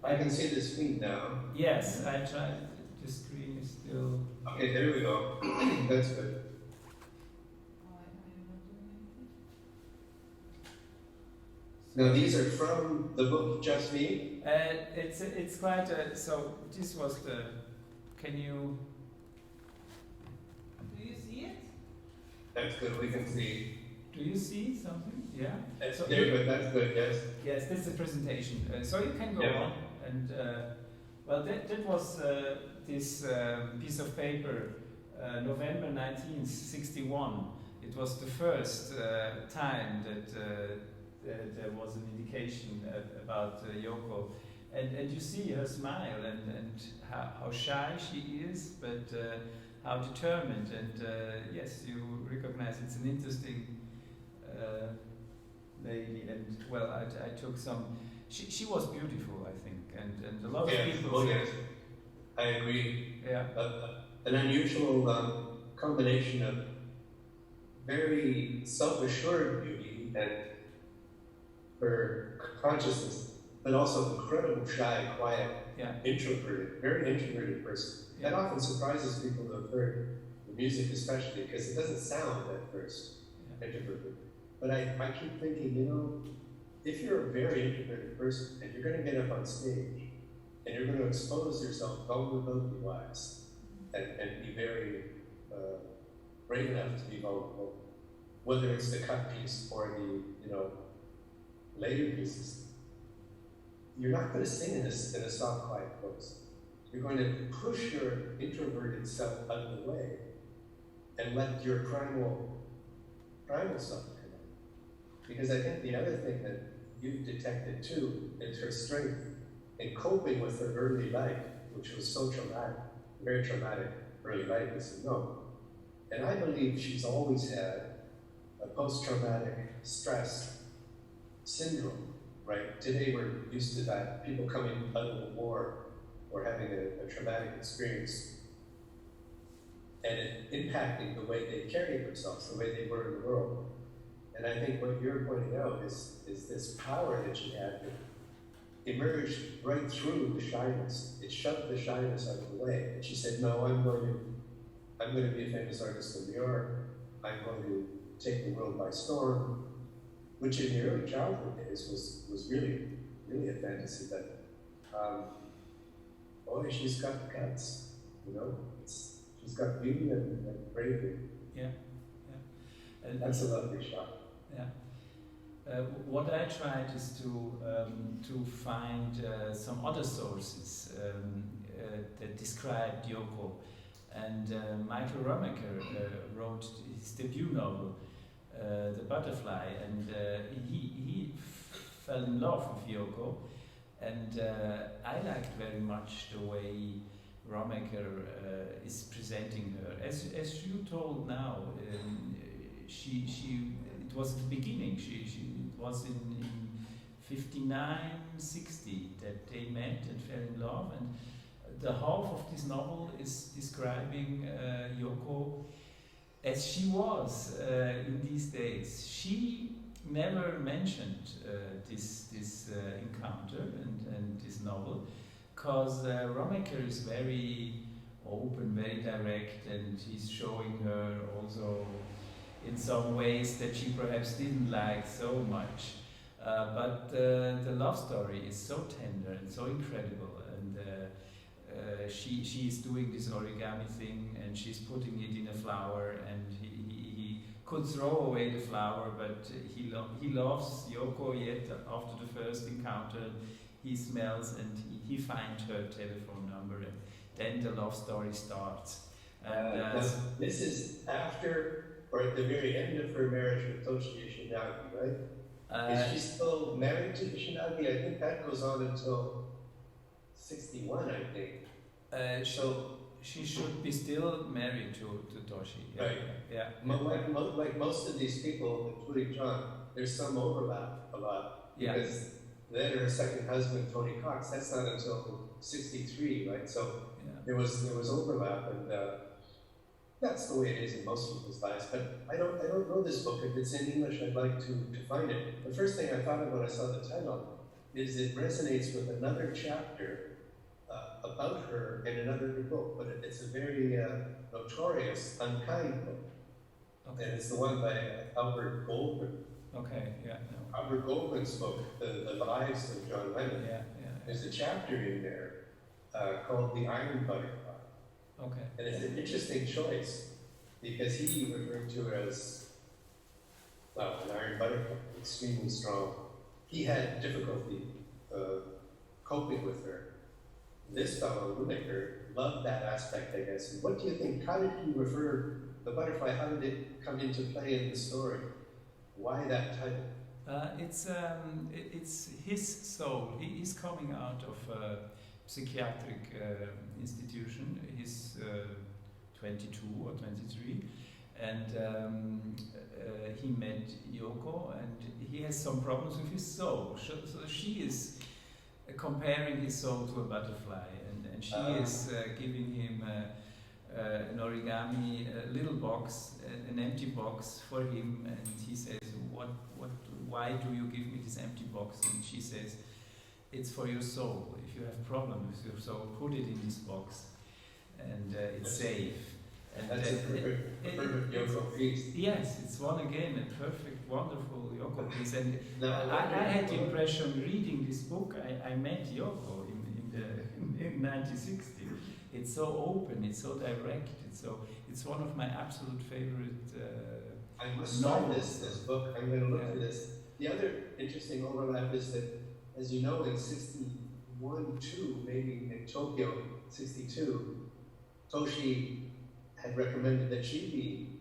I can see the screen now. Yes, I tried. The screen is still... Okay, there we go. That's good. Now these are from the book Just Me? It's quite a... So this was the... Can you... Do you see That's good. We can see. Do you see something? Yeah. That's So there, but that's good. Yes. Yes, that's the presentation. So you can go Yeah. on. And well, that was this piece of paper, November 1961. It was the first time that there was an indication about Yoko. And you see her smile and how shy she is, but how determined. And yes, you recognize it's an interesting lady. And well, I took some. She was beautiful, I think, and a lot of people. Oh yes, I agree. Yeah. An unusual combination of very self-assured beauty and her consciousness, but also incredible shy, quiet, introverted, very introverted person. Yeah. That often surprises people who have heard the music, especially because it doesn't sound at first introverted. But I keep thinking, you know, if you're a very introverted person and you're going to get up on stage and you're going to expose yourself vulnerability-wise and be very brave enough to be vulnerable, whether it's the cut piece or the, you know, later pieces, you're not going to sing in a soft, quiet voice. You're going to push your introverted self out of the way and let your primal self come out. Because I think the other thing that you've detected too is her strength in coping with her early life, which was so traumatic, very traumatic early life, as you know. And I believe she's always had a post-traumatic stress syndrome, right? Today we're used to that, people coming out of the war or having a traumatic experience and it impacting the way they carry themselves, the way they were in the world. And I think what you're pointing out is this power that she had that emerged right through the shyness. It shoved the shyness out of the way. And she said, no, I'm going to be a famous artist in New York. I'm going to take the world by storm, which in the early childhood days was really, really a fantasy. But boy, she's got guts, you know. She's got beauty and bravery. Yeah. And that's a lovely shot. Yeah. What I tried is to find some other sources that described Yoko. And Michael Romecker wrote his debut novel, The Butterfly, and he fell in love with Yoko. And I liked very much the way Romecker is presenting her. As you told now, it was at the beginning. It was in 59, 60 that they met and fell in love. And the half of this novel is describing Yoko as she was in these days. She never mentioned this encounter and this novel, because Romecker is very open, very direct, and he's showing her also in some ways that she perhaps didn't like so much. But the love story is so tender and so incredible, and she is doing this origami thing, and she's putting it in a flower, and he could throw away the flower, but he loves Yoko yet after the first encounter. He smells and he finds her telephone number, and then the love story starts. And this is after or at the very end of her marriage with Toshi Ishinagi, right? Is she still married to Ishinagi? I think that goes on until 61, I think. So she should be still married to Toshi. Yeah. Right. Yeah. Like most of these people, including John, there's some overlap a lot. Yeah. Because then her second husband, Tony Cox, that's not until 63, right? So there was overlap, and that's the way it is in most people's lives. But I don't know this book. If it's in English, I'd like to find it. The first thing I thought of when I saw the title is it resonates with another chapter about her in another book, but it's a very notorious, unkind book. Okay. And it's the one by Albert Goldman. Okay, yeah. No. Albert Goldman's book, The Lives of John Lennon. Yeah. There's a chapter in there called The Iron Butterfly. Okay. And it's an interesting choice because he referred to her as, well, an iron butterfly, extremely strong. He had difficulty coping with her. This fellow, Lunecker, loved that aspect, I guess. And what do you think? How did he refer the butterfly? How did it come into play in the story? Why that title? It's his soul. He's coming out of a psychiatric institution. He's 22 or 23, and he met Yoko, and he has some problems with his soul. So she is comparing his soul to a butterfly, and she is giving him an origami, a little box, an empty box for him, and he says, why do you give me this empty box? And she says, it's for your soul. If you have problems with your soul, put it in this box, and it's safe. And that's a perfect Yoko piece. Yes, it's one again, a perfect, wonderful Yoko piece. And No, I had the impression reading this book, I met Yoko in 1960. It's so open, it's so direct, it's one of my absolute favorite I must start this book. I'm going to look for this. The other interesting overlap is that, as you know, in 61, 2, maybe in Tokyo, 62, Toshi had recommended that she be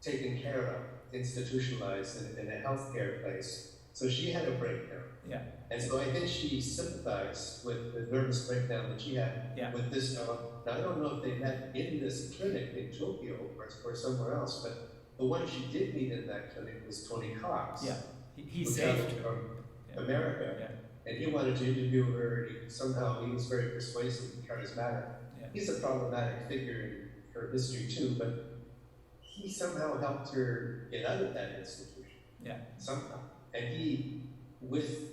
taken care of, institutionalized in a healthcare place. So she had a breakdown. Yeah. And so I think she sympathized with the nervous breakdown that she had with this dog. Now, I don't know if they met in this clinic in Tokyo or somewhere else, but the one she did meet in that clinic was Tony Cox. Yeah, he saved her. From America. Yeah. And he wanted to interview her. Somehow he was very persuasive and charismatic. Yeah. He's a problematic figure in her history too, but he somehow helped her get out of that institution. Yeah. Somehow. And he, with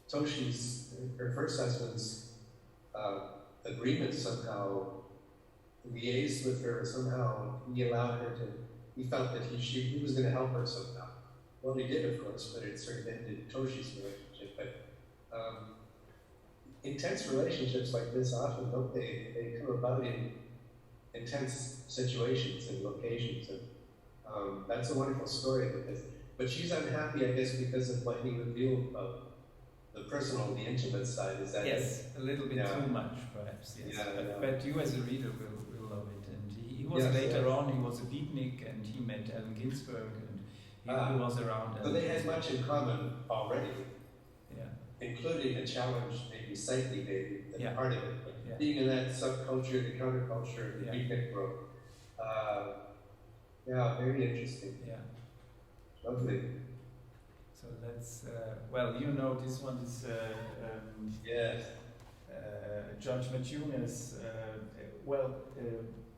Toshi's, her first husband's agreement, somehow liaised with her. Somehow he allowed her to. He felt that he was going to help her somehow. Well, he did, of course, but it sort of ended Toshi's relationship. But intense relationships like this often, don't they come about in intense situations and locations, and that's a wonderful story. But she's unhappy, I guess, because of what he revealed about the personal, the intimate side. Is that yes, a little bit too much, perhaps. Yes, but you as a reader will love it. And he was later on. He was a beatnik, and he met Allen Ginsberg, and he was around. So they had much in common already. Yeah, including a challenge, maybe psyche, maybe part of it. But being in that subculture, the counterculture, the beatnik world. Yeah, very interesting. Yeah. Lovely. So that's well, you know, this one is yes. Judge Machunas.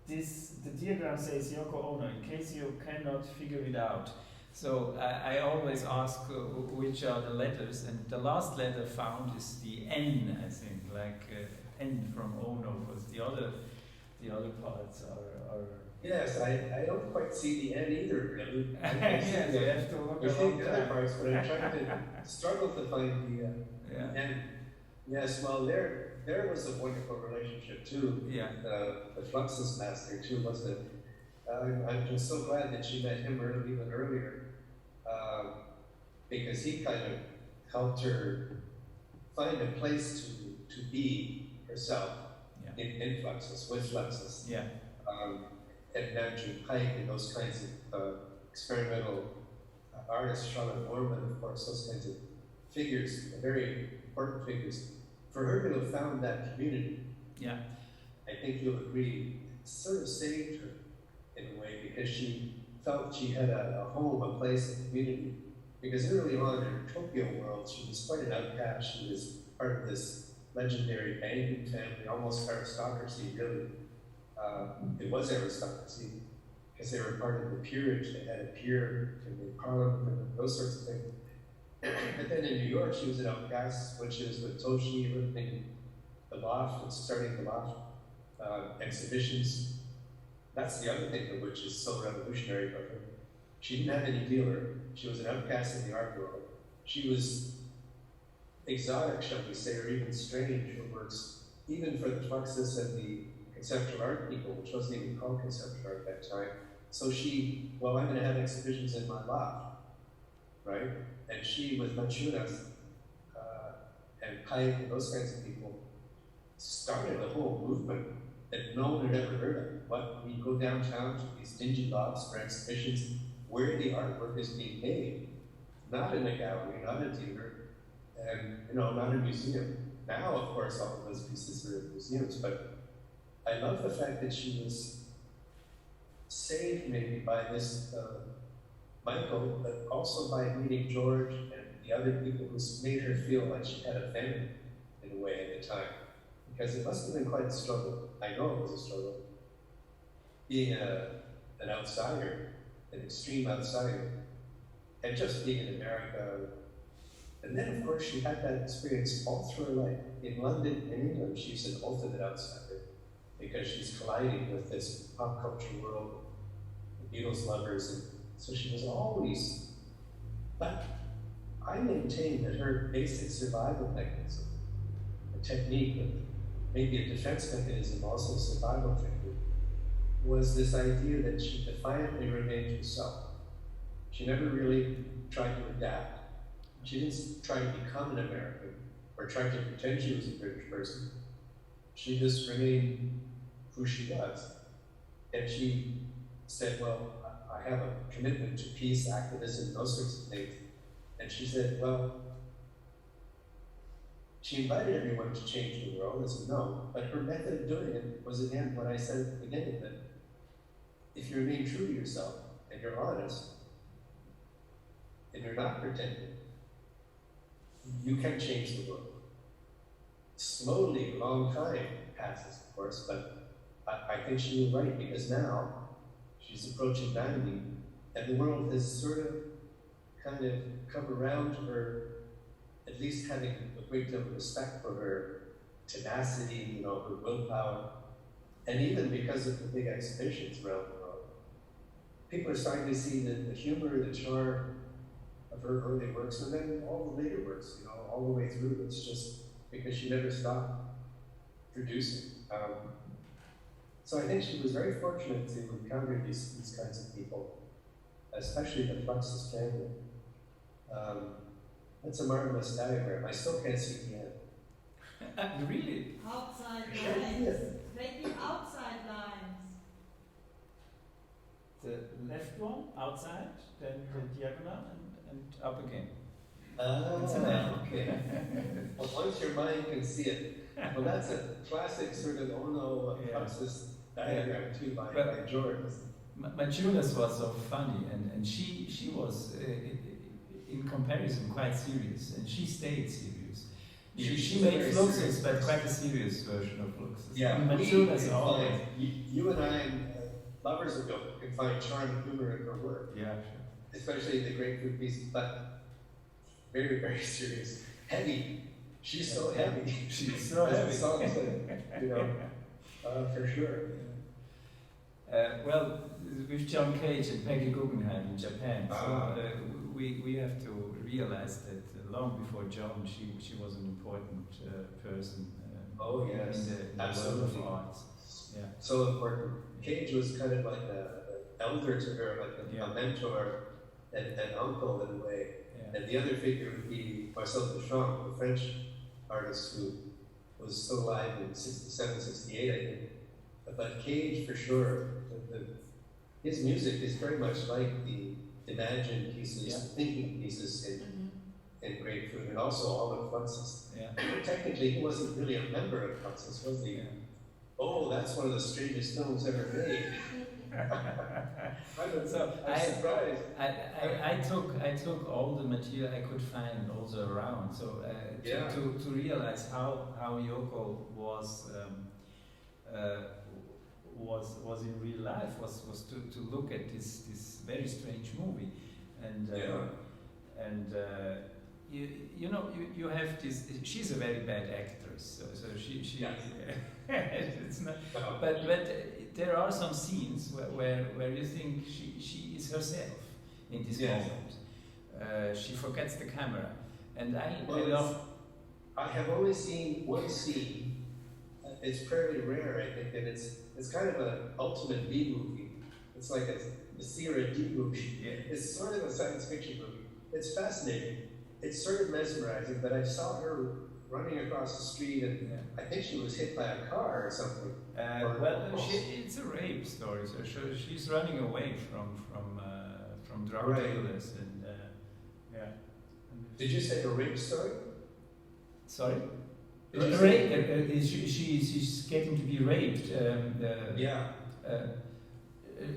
The diagram says Yoko Ono. In case you cannot figure it out, so I always ask which are the letters, and the last letter found is the N. I think, like N from Ono, because the other parts are. Yes, I don't quite see the end either, really. Yes, you have to look at the other parts, but I'm trying to struggle to find the end. Yes, well, there was a wonderful relationship too. Yeah. The Fluxus master too, wasn't it? I'm just so glad that she met him even earlier, because he kind of helped her find a place to be herself in Fluxus, with Fluxus. Yeah. And Andrew Pike and those kinds of experimental artists, Charlotte Orman, of course, those kinds of figures, very important figures. For her to have found that community, I think you'll agree, sort of saved her in a way, because she felt she had a home, a place, a community. Because early on in her Tokyo world, she was quite an outcast. She was part of this legendary banking family, almost aristocracy, really. It was aristocracy, because they were part of the peerage. They had a peer in the parliament and those sorts of things. But then in New York, she was an outcast when she was with Toshi, living the loft and starting the loft exhibitions. That's the other thing which is so revolutionary about her. She didn't have any dealer. She was an outcast in the art world. She was exotic, shall we say, or even strange, or worse, even for the Fluxus and the conceptual art people, which wasn't even called conceptual art at that time. So she, well, I'm going to have exhibitions in my loft, right? And she, with Machunas and Pike and those kinds of people, started a whole movement that no one had ever heard of. What, we go downtown to these dingy lofts for exhibitions where the artwork is being made, not in a gallery, not a dealer, and not a museum. Now, of course, all of those pieces are in museums, but I love the fact that she was saved maybe by this Michael, but also by meeting George and the other people who made her feel like she had a family in a way at the time. Because it must have been quite a struggle. I know it was a struggle. Being an outsider, an extreme outsider, and just being in America. And then, of course, she had that experience all through her life. In London and England, she's an ultimate outsider because she's colliding with this pop culture world, the Beatles lovers, and so she was always. But I maintain that her basic survival mechanism, a technique, maybe a defense mechanism, also survival technique, was this idea that she defiantly remained herself. She never really tried to adapt. She didn't try to become an American or try to pretend she was a British person. She just remained who she was. And she said, well, I have a commitment to peace, activism, those sorts of things. And she said, well, she invited everyone to change the world, as you know, but her method of doing it was, again, what I said at the beginning, that if you remain true to yourself and you're honest and you're not pretending, you can change the world. Slowly, a long time passes, of course, but I think she was right, because now she's approaching 90, and the world has sort of kind of come around to her, at least having a great deal of respect for her tenacity, her willpower, and even because of the big exhibitions around the world. People are starting to see the humor, the charm of her early works, and then all the later works, all the way through. It's just because she never stopped producing. So I think she was very fortunate to encounter these kinds of people, especially the Fluxus family. That's a marvelous diagram. I still can't see the end. Really? Outside Sure. lines. Making outside lines. The left one, outside, then the diagonal, and up again. Oh, It's an L. okay. Well, once your mind can see it. Well, that's a classic sort of Ono Fluxus diagram too by George. Machunas was so funny, and she was, in comparison, quite serious, and she stayed serious. She made Fluxus, but quite a serious version of Fluxus. Yeah, Machunas always. You and I, lovers of Yoko, can find charm and humor in her work. Yeah, sure. Especially the grapefruit pieces, but very, very serious. Heavy. She's so heavy. She's so As heavy. the song said, for sure. Well, with John Cage and Peggy Guggenheim in Japan, so we have to realize that long before John, she was an important person Oh yes, in the absolutely. world of arts. Yeah. So important. Cage was kind of like an elder to her, like a mentor and an uncle in a way. Yeah. And the other figure would be Marcel Duchamp, the French artist who was still alive in 67, 68, I think. But Cage, for sure, his music is very much like the imagined pieces, the thinking pieces in Grapefruit, and also all of Fluxus. Yeah. Technically, he wasn't really a member of Fluxus, was he? Yeah. Oh, that's one of the strangest films ever made. I'm surprised. I took all the material I could find also around, so to realize how Yoko was in real life was to look at this very strange movie, and you have this. She's a very bad actress, so she it's not. But there are some scenes where you think she is herself in this moment. She forgets the camera, and I love. I have only seen one scene it's fairly rare, I think, and it's kind of an ultimate B movie. It's like a C or a D movie. Yeah. It's sort of a science fiction movie. It's fascinating. It's sort of mesmerizing, but I saw her running across the street, and I think she was hit by a car or something. It's a rape story. So she's running away from drug dealers, and yeah. Did you say a rape story? Sorry. Rape. She's getting to be raped. Yeah.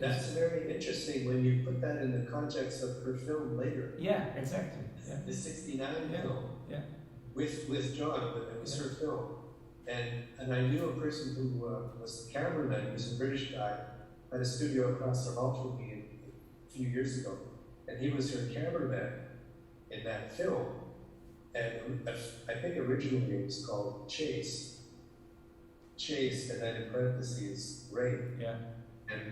That's very interesting when you put that in the context of her film later. Yeah, exactly. Yeah. The '69 film. Yeah. With John, it was her film. And I knew a person who was the cameraman, he was a British guy, had a studio across the hall from me a few years ago. And he was her cameraman in that film. And I think originally it was called Chase. Chase, and then in parentheses, rape. Yeah. And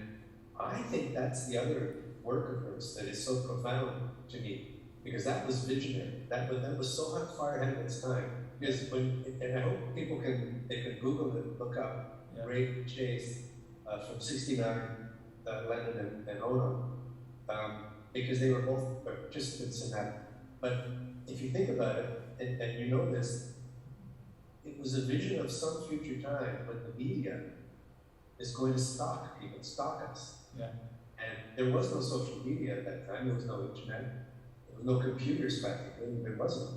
I think that's the other work of hers that is so profound to me, because that was visionary. That was so far ahead of its time. Because and I hope people can Google it, look up Rape Chase from '69, Lennon and Ono, because they were both participants in that. But if you think about it, and you know this, it was a vision of some future time when the media is going to stalk people, stalk us. Yeah. And there was no social media at that time. There was no internet. There was no computers practically. There wasn't.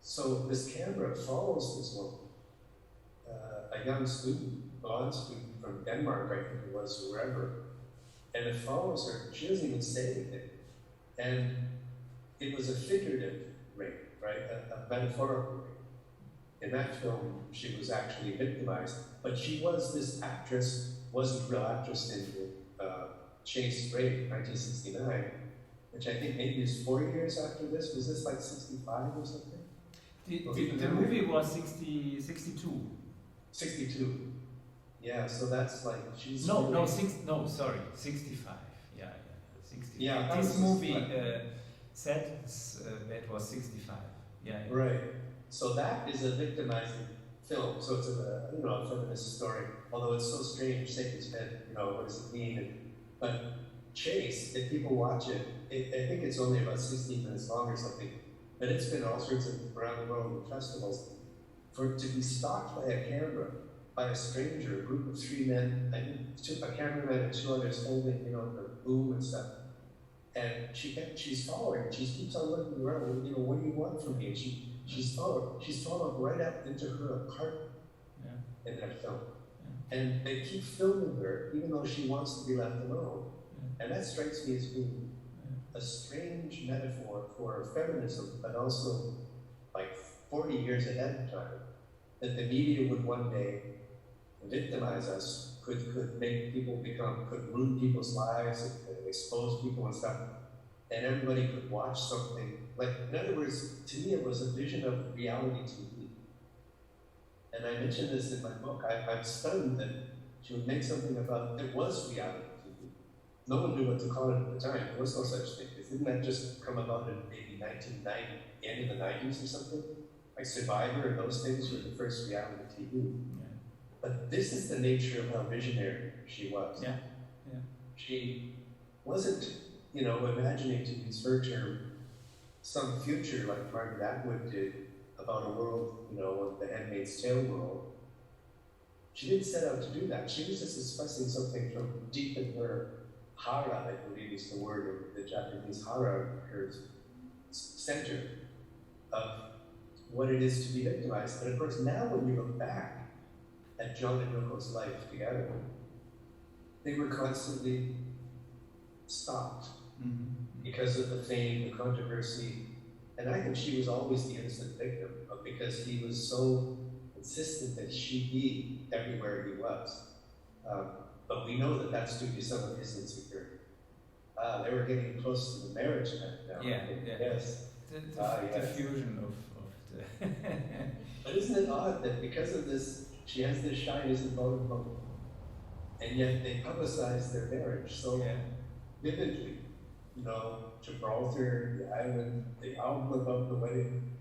So this camera follows this woman, a young student, blonde student from Denmark, I think it was, or wherever, and it follows her. She doesn't even say anything. And it was a figurative rape, right? A metaphorical rape. In that film, she was actually victimized, but she was this actress, wasn't a real actress in the Chase Rape, 1969, which I think maybe is 4 years after this. Was this like 65 or something? The movie was 62. 62. Yeah, so that's like she's sorry, 65. Yeah, 65. Yeah, this movie said it was 65. Yeah. Right. So that is a victimizing film. So it's a feminist story. Although it's so strange, Satan's head. What does it mean? But Chase, if people watch it, I think it's only about 16 minutes long or something. But it's been all sorts of around the world in festivals. For it to be stalked by a camera, by a stranger, a group of 3 men, I think a cameraman and 2 others holding, the boom and stuff. And she's following. She keeps on looking around. What do you want from me? And she's followed right up into her apartment in that film. Yeah. And they keep filming her, even though she wants to be left alone. Yeah. And that strikes me as being a strange metaphor for feminism, but also like 40 years ahead of time, that the media would one day victimize us, could make people could ruin people's lives, and could expose people and stuff, and everybody could watch something. Like, in other words, to me it was a vision of reality TV. And I mentioned this in my book. I'm stunned that she would make something about, it was reality TV. No one knew what to call it at the time. There was no such thing. Didn't that just come about in maybe 1990, the end of the 90s or something? Like Survivor and those things were the first reality TV. Yeah. But this is the nature of how visionary she was. Yeah. Yeah. She wasn't, imagining, to use her term, some future like Margaret Atwood did about a world, the Handmaid's Tale world. She didn't set out to do that. She was just expressing something from deep in her. Hara, I believe is the word, or the Japanese hara, her center of what it is to be victimized. And of course, now when you look back at John and Yoko's life together, they were constantly stopped because of the fame, the controversy. And I think she was always the innocent victim, because he was so insistent that she be everywhere he was. But we know that that's due to some of his insecurity. They were getting close to the marriage now. Yeah. Yes. The fusion of the... But isn't it odd that because of this, she has this shyness and vulnerability, and yet they publicize their marriage so vividly. Gibraltar, the island, the album about the wedding,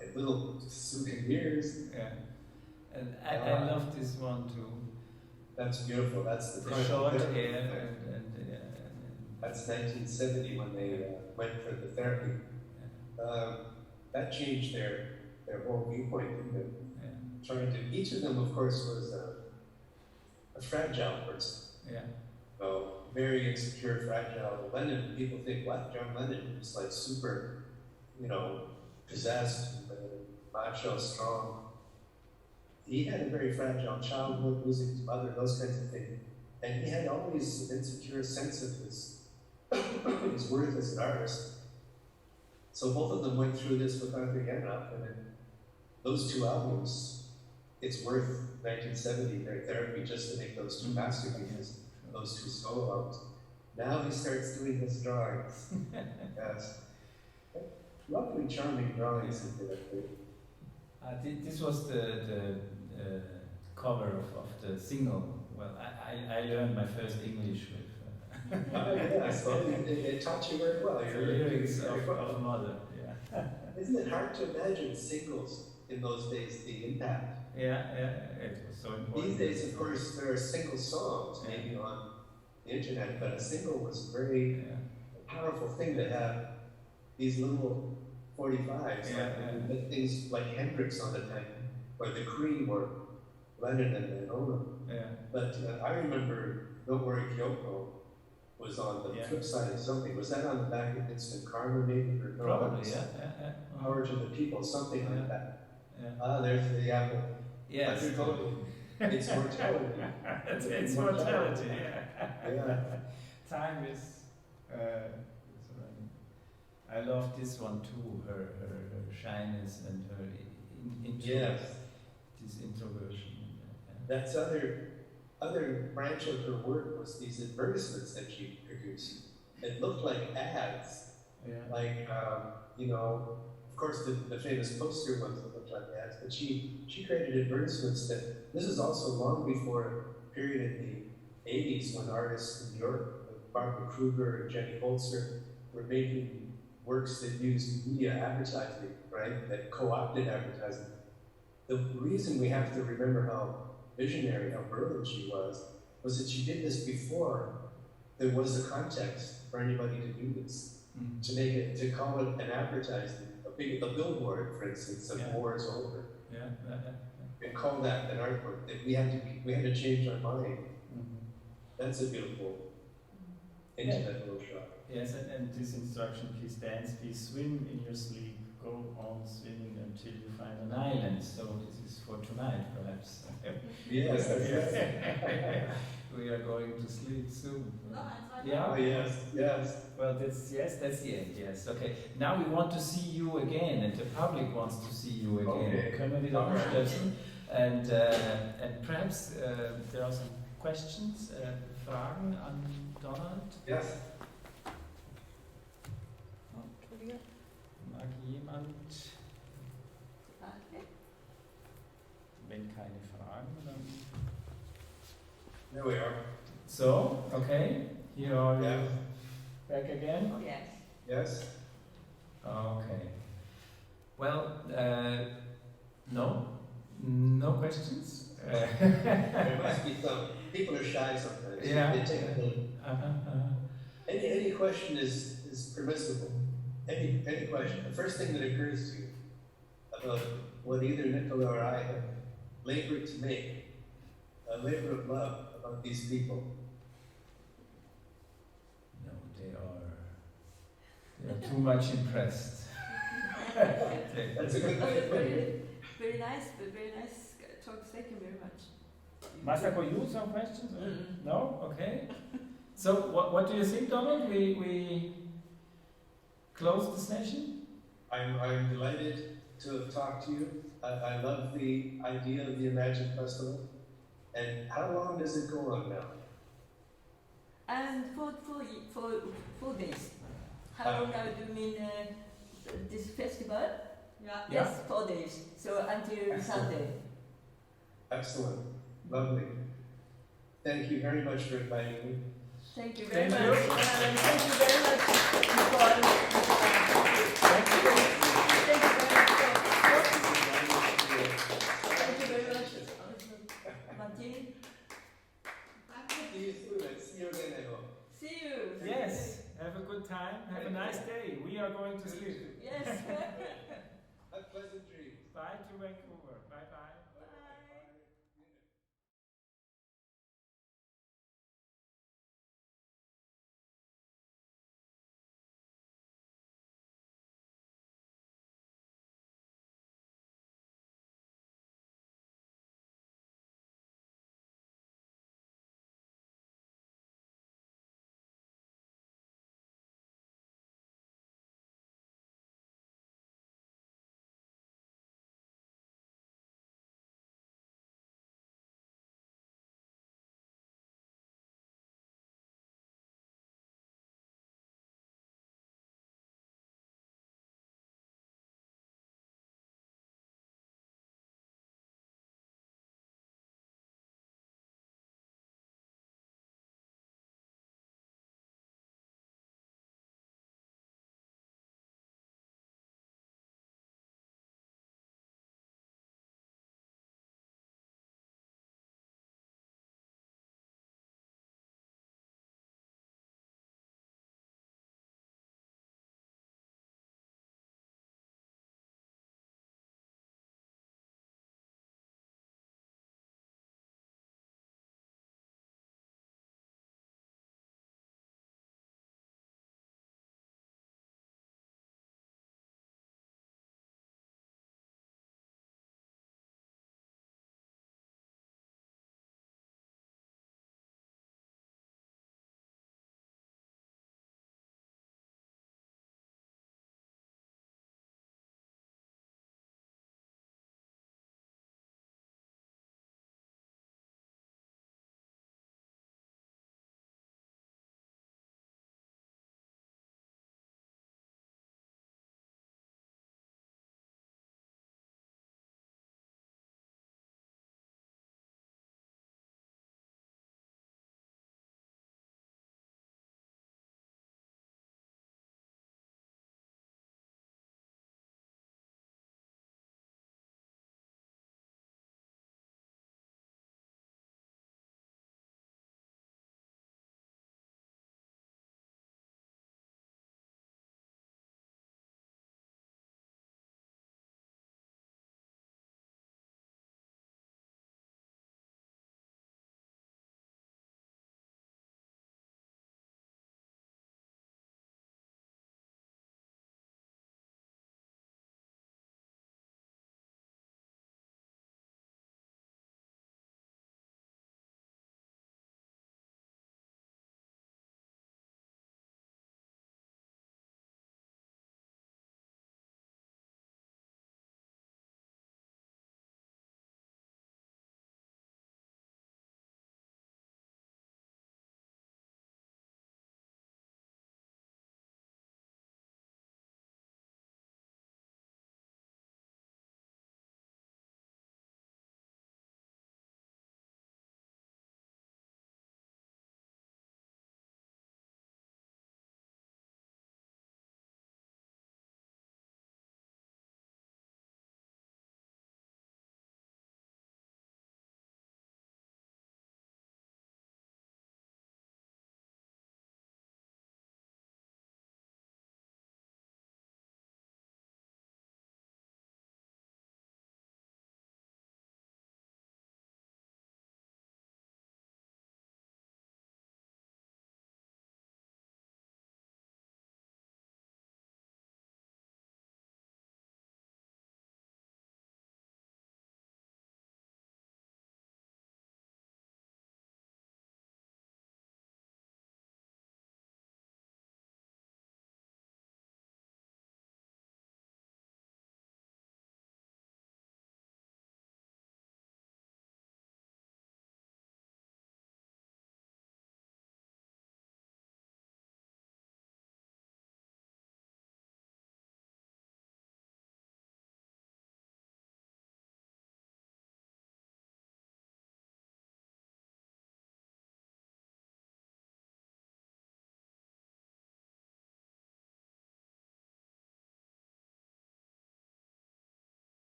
and little souvenirs. Yeah. And I love this one too. That's beautiful. That's the Short therapy. hair That's 1970 when they went for the therapy. That changed their whole viewpoint. Trying to, each of them, of course, was a fragile person. Yeah. So very insecure, fragile. Lennon, people think, what? John Lennon was like super, possessed, macho, strong. He had a very fragile childhood, losing his mother, those kinds of things. And he had always an insecure sense of his worth as an artist. So both of them went through this with Arthur Yanov, and then those two albums, it's worth 1970, their therapy, just to make those two masterpieces, those two solo albums. Now he starts doing his drawings. Yes. Lovely, charming drawings. This was the cover of the single. Well, I learned my first English with Yes, well, it taught you very well. the lyrics of Mother. Yeah. Isn't it hard to imagine singles in those days, the impact? Yeah, it was so important. These days, of course, there are single songs maybe on the internet, but a single was a very powerful thing to have these little 45s, like things like Hendrix on the time, or the Cream, or Lennon and Ona. Yeah. But I remember Don't Worry Yoko was on the flip side of something. Was that on the back of Instant Karma maybe? Or Probably, Power to the People, something like that. Yeah. There's the apple. Yes. It's mortality. it's mortality, Yeah. Time is running. I love this one too, her shyness and her this introversion. That's other branch of her work was these advertisements that she produced. It looked like ads. Yeah. Like, of course the famous poster ones that looked like ads, but she created advertisements that, this is also long before a period in the 80s when artists in New York, like Barbara Kruger and Jenny Holzer, were making works that used media advertising, right, that co-opted advertising. The reason we have to remember how visionary, how brilliant she was that she did this before there was a context for anybody to do this. To make it, to call it an advertisement, a billboard, for instance, of war is over. And call that an artwork, that we had to change our mind. That's a beautiful, intimate little shot. Yes, and this instruction, please dance, please swim in your sleep, go on swimming until you find an island. So this is for tonight, perhaps. Yes, that's we are going to sleep soon. Oh, yes. Well, that's the end, yes. Okay, now we want to see you again, and the public wants to see you again. Okay. Können wir wieder umstellen? And perhaps there are some questions, Fragen an Donald? Yes. Mag jemand? Wenn keine Fragen, dann... There we are. So, okay, here are you back again? Oh, yes. Yes. Okay. Well, no questions. There must be some. People are shy sometimes. Yeah. They take a little. Any question is permissible. Any question. The first thing that occurs to you about what either Nicola or I have labored to make, a labor of love about these people. No, they are too much impressed. That's a good way of putting it. Very nice talks. Thank you very much. Masako, you some questions? No? Okay. So, what do you think, Donald? We close the session? I'm delighted to have talked to you. I love the idea of the Imagine Festival. And how long does it go on now? And for 4 days. How long do you mean this festival? Yeah. Yes, 4 days. So until Sunday. Excellent. Lovely. Thank you very much for inviting me. Thank you very Thank much. you. Thank you very much, Nicole. Thank you. Thank you very much. Merci. See you soon. And see you again, I hope. See you. Yes, have a good time. Have a nice day. We are going to sleep. Yes. Have pleasant dreams. Bye to Vancouver. Bye bye.